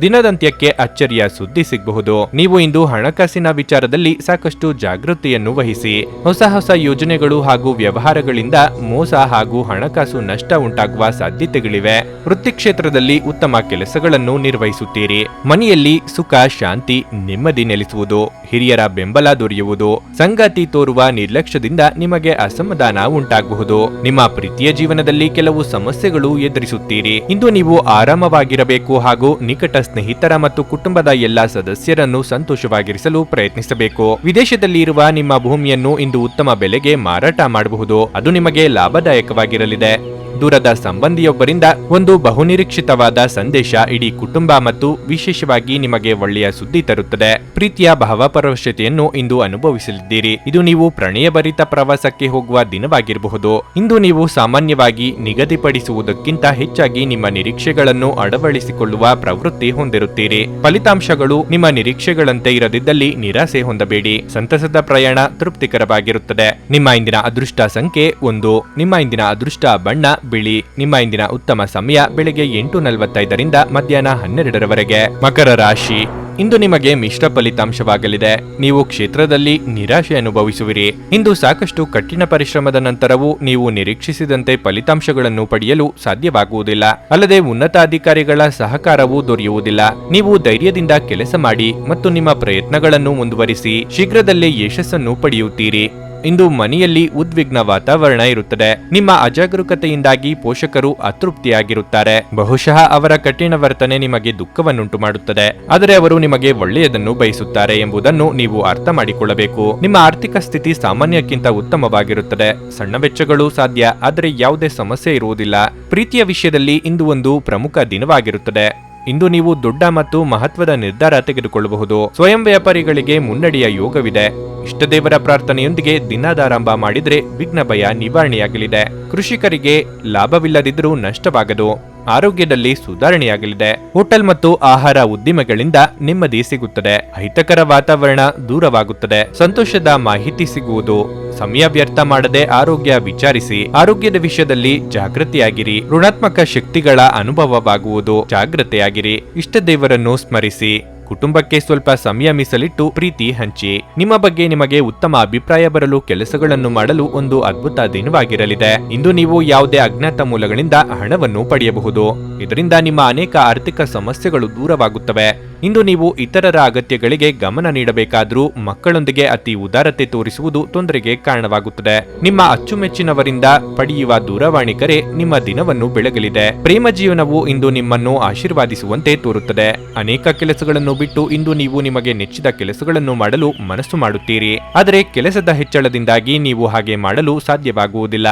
ದಿನದಂತ್ಯಕ್ಕೆ ಅಚ್ಚರಿಯ ಸುದ್ದಿ ಸಿಗಬಹುದು. ನೀವು ಇಂದು ಹಣಕಾಸಿನ ವಿಚಾರದಲ್ಲಿ ಸಾಕಷ್ಟು ಜಾಗೃತಿಯನ್ನು ವಹಿಸಿ. ಹೊಸ ಯೋಜನೆಗಳು ಹಾಗೂ ವ್ಯವಹಾರಗಳಿಂದ ಮೋಸ ಹಾಗೂ ಹಣಕಾಸು ನಷ್ಟ ಉಂಟಾಗುವ ಸಾಧ್ಯತೆಗಳಿವೆ. ವೃತ್ತಿ ಕ್ಷೇತ್ರದಲ್ಲಿ ಉತ್ತಮ ಕೆಲಸಗಳನ್ನು ನಿರ್ವಹಿಸುತ್ತೀರಿ. ಮನೆಯಲ್ಲಿ ಸುಖ, ಶಾಂತಿ, ನೆಮ್ಮದಿ ನೆಲೆಸುವುದು. ಹಿರಿಯರ ಬೆಂಬಲ ದೊರೆಯುವುದು. ಸಂಗಾತಿ ತೋರುವ ನಿರ್ಲಕ್ಷ್ಯದಿಂದ ನಿಮಗೆ ಅಸಮಾಧಾನ ಉಂಟಾಗಬಹುದು. ನಿಮ್ಮ ಪ್ರೀತಿಯ ಜೀವನದಲ್ಲಿ ಕೆಲವು ಸಮಸ್ಯೆಗಳು ಎದುರಿಸುತ್ತೀರಿ. ಇಂದು ನೀವು ಆರಾಮವಾಗಿರಬೇಕು ಹಾಗೂ ನಿಕಟ ಸ್ನೇಹಿತರ ಮತ್ತು ಕುಟುಂಬದ ಎಲ್ಲಾ ಸದಸ್ಯರನ್ನು ಸಂತೋಷವಾಗಿರಿಸಲು ಪ್ರಯತ್ನಿಸಬೇಕು. ವಿದೇಶದಲ್ಲಿ ಇರುವ ನಿಮ್ಮ ಭೂಮಿಯನ್ನು ಇಂದು ಉತ್ತಮ ಬೆಲೆಗೆ ಮಾರಾಟ ಮಾಡಬಹುದು. ಅದು ನಿಮಗೆ ಲಾಭದಾಯಕವಾಗಿರಲಿದೆ. ದೂರದ ಸಂಬಂಧಿಯೊಬ್ಬರಿಂದ ಒಂದು ಬಹುನಿರೀಕ್ಷಿತವಾದ ಸಂದೇಶ ಇಡೀ ಕುಟುಂಬ ಮತ್ತು ವಿಶೇಷವಾಗಿ ನಿಮಗೆ ಒಳ್ಳೆಯ ಸುದ್ದಿ ತರುತ್ತದೆ. ಪ್ರೀತಿಯ ಭಾವಪರವಶತೆಯನ್ನು ಇಂದು ಅನುಭವಿಸಲಿದ್ದೀರಿ. ಇದು ನೀವು ಪ್ರಣಯಭರಿತ ಪ್ರವಾಸಕ್ಕೆ ಹೋಗುವ ದಿನವಾಗಿರಬಹುದು. ಇಂದು ನೀವು ಸಾಮಾನ್ಯವಾಗಿ ನಿಗದಿಪಡಿಸುವುದಕ್ಕಿಂತ ಹೆಚ್ಚಾಗಿ ನಿಮ್ಮ ನಿರೀಕ್ಷೆಗಳನ್ನು ಅಳವಡಿಸಿಕೊಳ್ಳುವ ಪ್ರವೃತ್ತಿ ಹೊಂದಿರುತ್ತೀರಿ. ಫಲಿತಾಂಶಗಳು ನಿಮ್ಮ ನಿರೀಕ್ಷೆಗಳಂತೆ ಇರದಿದ್ದಲ್ಲಿ ನಿರಾಸೆ ಹೊಂದಬೇಡಿ. ಸಂತಸದ ಪ್ರಯಾಣ ತೃಪ್ತಿಕರವಾಗಿರುತ್ತದೆ. ನಿಮ್ಮ ಇಂದಿನ ಅದೃಷ್ಟ ಸಂಖ್ಯೆ 1. ನಿಮ್ಮ ಇಂದಿನ ಅದೃಷ್ಟ ಬಣ್ಣ ಬಿಳಿ. ನಿಮ್ಮ ಇಂದಿನ ಉತ್ತಮ ಸಮಯ ಬೆಳಗ್ಗೆ 8:45 ಮಧ್ಯಾಹ್ನ 12ರವರೆಗೆ. ಮಕರ ರಾಶಿ, ಇಂದು ನಿಮಗೆ ಮಿಶ್ರ ಫಲಿತಾಂಶವಾಗಲಿದೆ. ನೀವು ಕ್ಷೇತ್ರದಲ್ಲಿ ನಿರಾಶೆ ಅನುಭವಿಸುವಿರಿ. ಇಂದು ಸಾಕಷ್ಟು ಕಠಿಣ ಪರಿಶ್ರಮದ ನಂತರವೂ ನೀವು ನಿರೀಕ್ಷಿಸಿದಂತೆ ಫಲಿತಾಂಶಗಳನ್ನು ಪಡೆಯಲು ಸಾಧ್ಯವಾಗುವುದಿಲ್ಲ. ಅಲ್ಲದೆ ಉನ್ನತ ಅಧಿಕಾರಿಗಳ ಸಹಕಾರವೂ ದೊರೆಯುವುದಿಲ್ಲ. ನೀವು ಧೈರ್ಯದಿಂದ ಕೆಲಸ ಮಾಡಿ ಮತ್ತು ನಿಮ್ಮ ಪ್ರಯತ್ನಗಳನ್ನು ಮುಂದುವರಿಸಿ ಶೀಘ್ರದಲ್ಲೇ ಯಶಸ್ಸನ್ನು ಪಡೆಯುತ್ತೀರಿ. ಇಂದು ಮನೆಯಲ್ಲಿ ಉದ್ವಿಗ್ನ ವಾತಾವರಣ ಇರುತ್ತದೆ. ನಿಮ್ಮ ಅಜಾಗರೂಕತೆಯಿಂದಾಗಿ ಪೋಷಕರು ಅತೃಪ್ತಿಯಾಗಿರುತ್ತಾರೆ. ಬಹುಶಃ ಅವರ ಕಠಿಣ ವರ್ತನೆ ನಿಮಗೆ ದುಃಖವನ್ನುಂಟು ಮಾಡುತ್ತದೆ. ಆದರೆ ಅವರು ನಿಮಗೆ ಒಳ್ಳೆಯದನ್ನು ಬಯಸುತ್ತಾರೆ ಎಂಬುದನ್ನು ನೀವು ಅರ್ಥ ಮಾಡಿಕೊಳ್ಳಬೇಕು. ನಿಮ್ಮ ಆರ್ಥಿಕ ಸ್ಥಿತಿ ಸಾಮಾನ್ಯಕ್ಕಿಂತ ಉತ್ತಮವಾಗಿರುತ್ತದೆ. ಸಣ್ಣ ವೆಚ್ಚಗಳು ಸಾಧ್ಯ, ಆದರೆ ಯಾವುದೇ ಸಮಸ್ಯೆ ಇರುವುದಿಲ್ಲ. ಪ್ರೀತಿಯ ವಿಷಯದಲ್ಲಿ ಇಂದು ಒಂದು ಪ್ರಮುಖ ದಿನವಾಗಿರುತ್ತದೆ. ಇಂದು ನೀವು ದೊಡ್ಡ ಮತ್ತು ಮಹತ್ವದ ನಿರ್ಧಾರ ತೆಗೆದುಕೊಳ್ಳಬಹುದು. ಸ್ವಯಂ ವ್ಯಾಪಾರಿಗಳಿಗೆ ಮುನ್ನಡೆಯ ಯೋಗವಿದೆ. ಇಷ್ಟದೇವರ ಪ್ರಾರ್ಥನೆಯೊಂದಿಗೆ ದಿನದಾರಂಭ ಮಾಡಿದ್ರೆ ವಿಘ್ನ ಭಯ ನಿವಾರಣೆಯಾಗಲಿದೆ. ಕೃಷಿಕರಿಗೆ ಲಾಭವಿಲ್ಲದಿದ್ದರೂ ನಷ್ಟವಾಗದು. ಆರೋಗ್ಯದಲ್ಲಿ ಸುಧಾರಣೆಯಾಗಲಿದೆ. ಹೋಟೆಲ್ ಮತ್ತು ಆಹಾರ ಉದ್ದಿಮೆಗಳಿಂದ ನೆಮ್ಮದಿ ಸಿಗುತ್ತದೆ. ಅಹಿತಕರ ವಾತಾವರಣ ದೂರವಾಗುತ್ತದೆ. ಸಂತೋಷದ ಮಾಹಿತಿ ಸಿಗುವುದು. ಸಮಯ ವ್ಯರ್ಥ ಮಾಡದೆ ಆರೋಗ್ಯ ವಿಚಾರಿಸಿ. ಆರೋಗ್ಯದ ವಿಷಯದಲ್ಲಿ ಜಾಗೃತಿಯಾಗಿರಿ. ಋಣಾತ್ಮಕ ಶಕ್ತಿಗಳ ಅನುಭವವಾಗುವುದು. ಜಾಗೃತೆಯಾಗಿರಿ. ಇಷ್ಟ ದೇವರನ್ನು ಸ್ಮರಿಸಿ. ಕುಟುಂಬಕ್ಕೆ ಸ್ವಲ್ಪ ಸಮಯ ಮೀಸಲಿಟ್ಟು ಪ್ರೀತಿ ಹಂಚಿ. ನಿಮ್ಮ ಬಗ್ಗೆ ನಿಮಗೆ ಉತ್ತಮ ಅಭಿಪ್ರಾಯ ಬರಲು ಕೆಲಸಗಳನ್ನು ಮಾಡಲು ಒಂದು ಅದ್ಭುತ ದಿನವಾಗಿರಲಿದೆ. ಇಂದು ನೀವು ಯಾವುದೇ ಅಜ್ಞಾತ ಮೂಲಗಳಿಂದ ಹಣವನ್ನು ಪಡೆಯಬಹುದು. ಇದರಿಂದ ನಿಮ್ಮ ಅನೇಕ ಆರ್ಥಿಕ ಸಮಸ್ಯೆಗಳು ದೂರವಾಗುತ್ತವೆ. ಇಂದು ನೀವು ಇತರರ ಅಗತ್ಯಗಳಿಗೆ ಗಮನ ನೀಡಬೇಕಾದರೂ ಮಕ್ಕಳೊಂದಿಗೆ ಅತಿ ಉದಾರತೆ ತೋರಿಸುವುದು ತೊಂದರೆಗೆ ಕಾರಣವಾಗುತ್ತದೆ. ನಿಮ್ಮ ಅಚ್ಚುಮೆಚ್ಚಿನವರಿಂದ ಪಡೆಯುವ ದೂರವಾಣಿ ಕರೆ ನಿಮ್ಮ ದಿನವನ್ನು ಬೆಳಗಲಿದೆ. ಪ್ರೇಮ ಜೀವನವು ಇಂದು ನಿಮ್ಮನ್ನು ಆಶೀರ್ವಾದಿಸುವಂತೆ ತೋರುತ್ತದೆ. ಅನೇಕ ಕೆಲಸಗಳನ್ನು ಬಿಟ್ಟು ಇಂದು ನೀವು ನಿಮಗೆ ನೆಚ್ಚಿದ ಕೆಲಸಗಳನ್ನು ಮಾಡಲು ಮನಸ್ಸು ಮಾಡುತ್ತೀರಿ. ಆದರೆ ಕೆಲಸದ ಹೆಚ್ಚಳದಿಂದಾಗಿ ನೀವು ಹಾಗೆ ಮಾಡಲು ಸಾಧ್ಯವಾಗುವುದಿಲ್ಲ.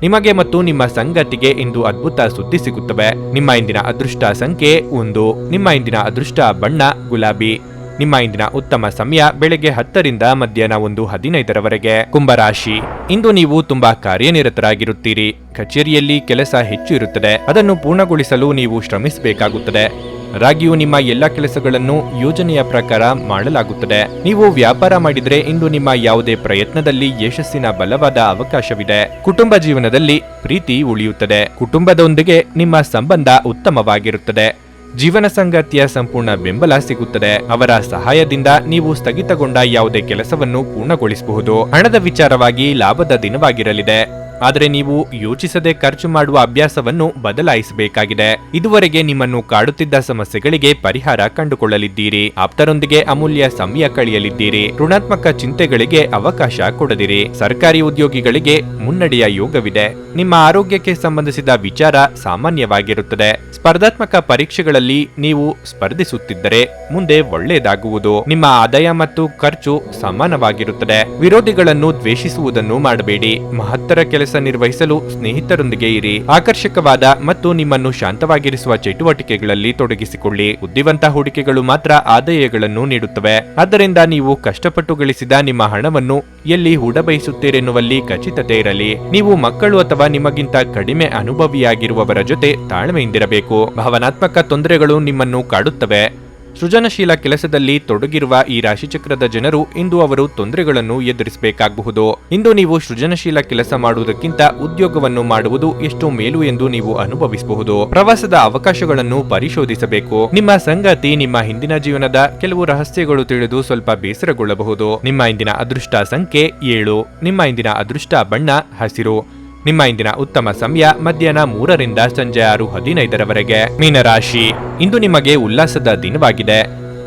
ನಿಮಗೆ ಮತ್ತು ನಿಮ್ಮ ಸಂಗಾತಿಗೆ ಇಂದು ಅದ್ಭುತ ಸುದ್ದಿ ಸಿಗುತ್ತವೆ. ನಿಮ್ಮ ಇಂದಿನ ಅದೃಷ್ಟ ಸಂಖ್ಯೆ 1. ನಿಮ್ಮ ಇಂದಿನ ಅದೃಷ್ಟ ಬಣ್ಣ ಗುಲಾಬಿ. ನಿಮ್ಮ ಇಂದಿನ ಉತ್ತಮ ಸಮಯ ಬೆಳಗ್ಗೆ 10ರಿಂದ ಮಧ್ಯಾಹ್ನ 1:15ರವರೆಗೆ. ಕುಂಭರಾಶಿ. ಇಂದು ನೀವು ತುಂಬಾ ಕಾರ್ಯನಿರತರಾಗಿರುತ್ತೀರಿ. ಕಚೇರಿಯಲ್ಲಿ ಕೆಲಸ ಹೆಚ್ಚು ಇರುತ್ತದೆ. ಅದನ್ನು ಪೂರ್ಣಗೊಳಿಸಲು ನೀವು ಶ್ರಮಿಸಬೇಕಾಗುತ್ತದೆ. ರಾಗಿಯು ನಿಮ್ಮ ಎಲ್ಲ ಕೆಲಸಗಳನ್ನು ಯೋಜನೆಯ ಪ್ರಕಾರ ಮಾಡಲಾಗುತ್ತದೆ. ನೀವು ವ್ಯಾಪಾರ ಮಾಡಿದ್ರೆ ಇಂದು ನಿಮ್ಮ ಯಾವುದೇ ಪ್ರಯತ್ನದಲ್ಲಿ ಯಶಸ್ಸಿನ ಬಲವಾದ ಅವಕಾಶವಿದೆ. ಕುಟುಂಬ ಜೀವನದಲ್ಲಿ ಪ್ರೀತಿ ಉಳಿಯುತ್ತದೆ. ಕುಟುಂಬದೊಂದಿಗೆ ನಿಮ್ಮ ಸಂಬಂಧ ಉತ್ತಮವಾಗಿರುತ್ತದೆ. ಜೀವನ ಸಂಗಾತಿಯ ಸಂಪೂರ್ಣ ಬೆಂಬಲ ಸಿಗುತ್ತದೆ. ಅವರ ಸಹಾಯದಿಂದ ನೀವು ಸ್ಥಗಿತಗೊಂಡ ಯಾವುದೇ ಕೆಲಸವನ್ನು ಪೂರ್ಣಗೊಳಿಸಬಹುದು. ಹಣದ ವಿಚಾರವಾಗಿ ಲಾಭದ ದಿನವಾಗಿರಲಿದೆ. ಆದರೆ ನೀವು ಯೋಚಿಸದೆ ಖರ್ಚು ಮಾಡುವ ಅಭ್ಯಾಸವನ್ನು ಬದಲಾಯಿಸಬೇಕಾಗಿದೆ. ಇದುವರೆಗೆ ನಿಮ್ಮನ್ನು ಕಾಡುತ್ತಿದ್ದ ಸಮಸ್ಯೆಗಳಿಗೆ ಪರಿಹಾರ ಕಂಡುಕೊಳ್ಳಲಿದ್ದೀರಿ. ಆಪ್ತರೊಂದಿಗೆ ಅಮೂಲ್ಯ ಸಮಯ ಕಳೆಯಲಿದ್ದೀರಿ. ಋಣಾತ್ಮಕ ಚಿಂತೆಗಳಿಗೆ ಅವಕಾಶ ಕೊಡದಿರಿ. ಸರ್ಕಾರಿ ಉದ್ಯೋಗಿಗಳಿಗೆ ಮುನ್ನಡೆಯ ಯೋಗವಿದೆ. ನಿಮ್ಮ ಆರೋಗ್ಯಕ್ಕೆ ಸಂಬಂಧಿಸಿದ ವಿಚಾರ ಸಾಮಾನ್ಯವಾಗಿರುತ್ತದೆ. ಸ್ಪರ್ಧಾತ್ಮಕ ಪರೀಕ್ಷೆಗಳಲ್ಲಿ ನೀವು ಸ್ಪರ್ಧಿಸುತ್ತಿದ್ದರೆ ಮುಂದೆ ಒಳ್ಳೆಯದಾಗುವುದು. ನಿಮ್ಮ ಆದಾಯ ಮತ್ತು ಖರ್ಚು ಸಮಾನವಾಗಿರುತ್ತದೆ. ವಿರೋಧಿಗಳನ್ನು ದ್ವೇಷಿಸುವುದನ್ನು ಮಾಡಬೇಡಿ. ಮಹತ್ತರ ಕೆಲಸ ನಿರ್ವಹಿಸಲು ಸ್ನೇಹಿತರೊಂದಿಗೆ ಇರಿ. ಆಕರ್ಷಕವಾದ ಮತ್ತು ನಿಮ್ಮನ್ನು ಶಾಂತವಾಗಿರಿಸುವ ಚಟುವಟಿಕೆಗಳಲ್ಲಿ ತೊಡಗಿಸಿಕೊಳ್ಳಿ. ಬುದ್ಧಿವಂತ ಹೂಡಿಕೆಗಳು ಮಾತ್ರ ಆದಾಯಗಳನ್ನು ನೀಡುತ್ತವೆ. ಆದ್ದರಿಂದ ನೀವು ಕಷ್ಟಪಟ್ಟು ಗಳಿಸಿದ ನಿಮ್ಮ ಹಣವನ್ನು ಎಲ್ಲಿ ಹೂಡಬಯಸುತ್ತೀರೆನ್ನುವಲ್ಲಿ ಖಚಿತತೆ ಇರಲಿ. ನೀವು ಮಕ್ಕಳು ಅಥವಾ ನಿಮಗಿಂತ ಕಡಿಮೆ ಅನುಭವಿಯಾಗಿರುವವರ ಜೊತೆ ತಾಳ್ಮೆಯಿಂದಿರಬೇಕು. ಭಾವನಾತ್ಮಕ ತೊಂದರೆಗಳು ನಿಮ್ಮನ್ನು ಕಾಡುತ್ತವೆ. ಸೃಜನಶೀಲ ಕೆಲಸದಲ್ಲಿ ತೊಡಗಿರುವ ಈ ರಾಶಿಚಕ್ರದ ಜನರು ಇಂದು ಅವರು ತೊಂದರೆಗಳನ್ನು ಎದುರಿಸಬೇಕಾಗಬಹುದು. ಇಂದು ನೀವು ಸೃಜನಶೀಲ ಕೆಲಸ ಮಾಡುವುದಕ್ಕಿಂತ ಉದ್ಯೋಗವನ್ನು ಮಾಡುವುದು ಎಷ್ಟು ಮೇಲು ಎಂದು ನೀವು ಅನುಭವಿಸಬಹುದು. ಪ್ರವಾಸದ ಅವಕಾಶಗಳನ್ನು ಪರಿಶೋಧಿಸಬೇಕು. ನಿಮ್ಮ ಸಂಗಾತಿ ನಿಮ್ಮ ಹಿಂದಿನ ಜೀವನದ ಕೆಲವು ರಹಸ್ಯಗಳು ತಿಳಿದು ಸ್ವಲ್ಪ ಬೇಸರಗೊಳ್ಳಬಹುದು. ನಿಮ್ಮ ಇಂದಿನ ಅದೃಷ್ಟ ಸಂಖ್ಯೆ 7. ನಿಮ್ಮ ಇಂದಿನ ಅದೃಷ್ಟ ಬಣ್ಣ ಹಸಿರು. ನಿಮ್ಮ ಇಂದಿನ ಉತ್ತಮ ಸಮಯ ಮಧ್ಯಾಹ್ನ 3ರಿಂದ ಸಂಜೆ 6:15ರವರೆಗೆ. ಮೀನರಾಶಿ. ಇಂದು ನಿಮಗೆ ಉಲ್ಲಾಸದ ದಿನವಾಗಿದೆ.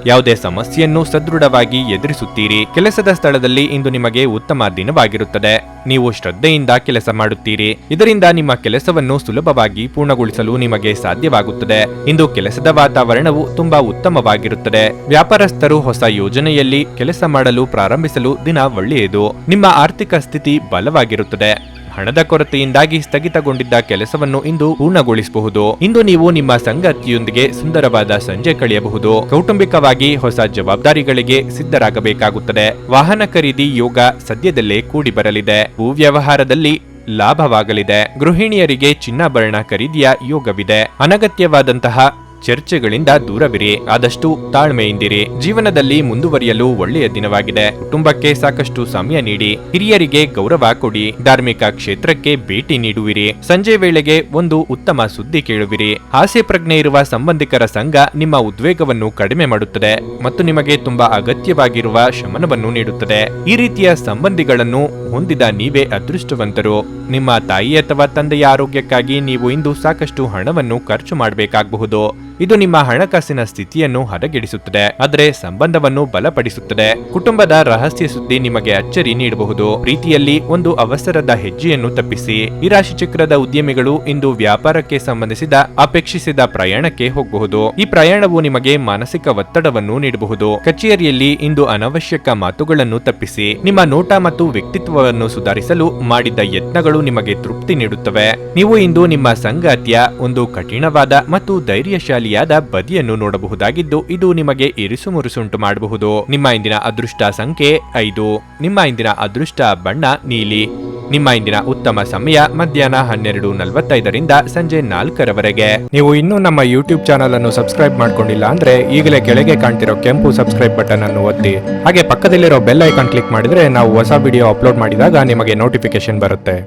ಯಾವುದೇ ಸಮಸ್ಯೆಯನ್ನು ಸದೃಢವಾಗಿ ಎದುರಿಸುತ್ತೀರಿ. ಕೆಲಸದ ಸ್ಥಳದಲ್ಲಿ ಇಂದು ನಿಮಗೆ ಉತ್ತಮ ದಿನವಾಗಿರುತ್ತದೆ. ನೀವು ಶ್ರದ್ಧೆಯಿಂದ ಕೆಲಸ ಮಾಡುತ್ತೀರಿ. ಇದರಿಂದ ನಿಮ್ಮ ಕೆಲಸವನ್ನು ಸುಲಭವಾಗಿ ಪೂರ್ಣಗೊಳಿಸಲು ನಿಮಗೆ ಸಾಧ್ಯವಾಗುತ್ತದೆ. ಇಂದು ಕೆಲಸದ ವಾತಾವರಣವು ತುಂಬಾ ಉತ್ತಮವಾಗಿರುತ್ತದೆ. ವ್ಯಾಪಾರಸ್ಥರು ಹೊಸ ಯೋಜನೆಯಲ್ಲಿ ಕೆಲಸ ಮಾಡಲು ಪ್ರಾರಂಭಿಸಲು ದಿನ ಒಳ್ಳೆಯದು. ನಿಮ್ಮ ಆರ್ಥಿಕ ಸ್ಥಿತಿ ಬಲವಾಗಿರುತ್ತದೆ. ಹಣದ ಕೊರತೆಯಿಂದಾಗಿ ಸ್ಥಗಿತಗೊಂಡಿದ್ದ ಕೆಲಸವನ್ನು ಇಂದು ಪೂರ್ಣಗೊಳಿಸಬಹುದು. ಇಂದು ನೀವು ನಿಮ್ಮ ಸಂಗಾತಿಯೊಂದಿಗೆ ಸುಂದರವಾದ ಸಂಜೆ ಕಳೆಯಬಹುದು. ಕೌಟುಂಬಿಕವಾಗಿ ಹೊಸ ಜವಾಬ್ದಾರಿಗಳಿಗೆ ಸಿದ್ಧರಾಗಬೇಕಾಗುತ್ತದೆ. ವಾಹನ ಖರೀದಿ ಯೋಗ ಸದ್ಯದಲ್ಲೇ ಕೂಡಿ ಬರಲಿದೆ. ಭೂ ವ್ಯವಹಾರದಲ್ಲಿ ಲಾಭವಾಗಲಿದೆ. ಗೃಹಿಣಿಯರಿಗೆ ಚಿನ್ನಾಭರಣ ಖರೀದಿಯ ಯೋಗವಿದೆ. ಅನಗತ್ಯವಾದಂತಹ ಚರ್ಚೆಗಳಿಂದ ದೂರವಿರಿ. ಆದಷ್ಟು ತಾಳ್ಮೆಯಿಂದಿರಿ. ಜೀವನದಲ್ಲಿ ಮುಂದುವರಿಯಲು ಒಳ್ಳೆಯ ದಿನವಾಗಿದೆ. ಕುಟುಂಬಕ್ಕೆ ಸಾಕಷ್ಟು ಸಮಯ ನೀಡಿ. ಹಿರಿಯರಿಗೆ ಗೌರವ ಕೊಡಿ. ಧಾರ್ಮಿಕ ಕ್ಷೇತ್ರಕ್ಕೆ ಭೇಟಿ ನೀಡುವಿರಿ. ಸಂಜೆ ವೇಳೆಗೆ ಒಂದು ಉತ್ತಮ ಸುದ್ದಿ ಕೇಳುವಿರಿ. ಹಾಸ್ಯ ಪ್ರಜ್ಞೆ ಇರುವ ಸಂಬಂಧಿಕರ ಸಂಘ ನಿಮ್ಮ ಉದ್ವೇಗವನ್ನು ಕಡಿಮೆ ಮಾಡುತ್ತದೆ ಮತ್ತು ನಿಮಗೆ ತುಂಬಾ ಅಗತ್ಯವಾಗಿರುವ ಶಮನವನ್ನು ನೀಡುತ್ತದೆ. ಈ ರೀತಿಯ ಸಂಬಂಧಿಗಳನ್ನು ಹೊಂದಿದ ನೀವೇ ಅದೃಷ್ಟವಂತರು. ನಿಮ್ಮ ತಾಯಿ ಅಥವಾ ತಂದೆಯ ಆರೋಗ್ಯಕ್ಕಾಗಿ ನೀವು ಇಂದು ಸಾಕಷ್ಟು ಹಣವನ್ನು ಖರ್ಚು ಮಾಡಬೇಕಾಗಬಹುದು. ಇದು ನಿಮ್ಮ ಹಣಕಾಸಿನ ಸ್ಥಿತಿಯನ್ನು ಹದಗೆಡಿಸುತ್ತದೆ, ಆದರೆ ಸಂಬಂಧವನ್ನು ಬಲಪಡಿಸುತ್ತದೆ. ಕುಟುಂಬದ ರಹಸ್ಯ ಸುದ್ದಿ ನಿಮಗೆ ಅಚ್ಚರಿ ನೀಡಬಹುದು. ಪ್ರೀತಿಯಲ್ಲಿ ಒಂದು ಅವಸರದ ಹೆಜ್ಜೆಯನ್ನು ತಪ್ಪಿಸಿ. ಈ ರಾಶಿ ಚಕ್ರದ ಉದ್ಯಮಿಗಳು ಇಂದು ವ್ಯಾಪಾರಕ್ಕೆ ಸಂಬಂಧಿಸಿದ ಅಪೇಕ್ಷಿಸಿದ ಪ್ರಯಾಣಕ್ಕೆ ಹೋಗಬಹುದು. ಈ ಪ್ರಯಾಣವು ನಿಮಗೆ ಮಾನಸಿಕ ಒತ್ತಡವನ್ನು ನೀಡಬಹುದು. ಕಚೇರಿಯಲ್ಲಿ ಇಂದು ಅನವಶ್ಯಕ ಮಾತುಗಳನ್ನು ತಪ್ಪಿಸಿ. ನಿಮ್ಮ ನೋಟ ಮತ್ತು ವ್ಯಕ್ತಿತ್ವವನ್ನು ಸುಧಾರಿಸಲು ಮಾಡಿದ್ದ ಯತ್ನಗಳು ನಿಮಗೆ ತೃಪ್ತಿ ನೀಡುತ್ತವೆ. ನೀವು ಇಂದು ನಿಮ್ಮ ಸಂಗಾತಿಯ ಒಂದು ಕಠಿಣವಾದ ಮತ್ತು ಧೈರ್ಯಶಾಲಿಯಾದ ಬದಿಯನ್ನು ನೋಡಬಹುದಾಗಿದ್ದು, ಇದು ನಿಮಗೆ ಇರಿಸುಮುರುಸುಂಟು ಮಾಡಬಹುದು. ನಿಮ್ಮ ಇಂದಿನ ಅದೃಷ್ಟ ಸಂಖ್ಯೆ 5. ನಿಮ್ಮ ಇಂದಿನ ಅದೃಷ್ಟ ಬಣ್ಣ ನೀಲಿ. ನಿಮ್ಮ ಇಂದಿನ ಉತ್ತಮ ಸಮಯ ಮಧ್ಯಾಹ್ನ 12:45 ಸಂಜೆ 4 ನೀವು ಇನ್ನೂ ನಮ್ಮ ಯೂಟ್ಯೂಬ್ ಚಾನಲ್ ಅನ್ನು ಸಬ್ಸ್ಕ್ರೈಬ್ ಮಾಡ್ಕೊಂಡಿಲ್ಲ ಅಂದ್ರೆ ಈಗಲೇ ಕೆಳಗೆ ಕಾಣ್ತಿರೋ ಕೆಂಪು ಸಬ್ಸ್ಕ್ರೈಬ್ ಬಟನ್ ಅನ್ನು ಒತ್ತಿ. ಹಾಗೆ ಪಕ್ಕದಲ್ಲಿರೋ ಬೆಲ್ ಐಕಾನ್ ಕ್ಲಿಕ್ ಮಾಡಿದ್ರೆ ನಾವು ಹೊಸ ವಿಡಿಯೋ ಅಪ್ಲೋಡ್ ಮಾಡಿದಾಗ ನಿಮಗೆ ನೋಟಿಫಿಕೇಶನ್ ಬರುತ್ತೆ.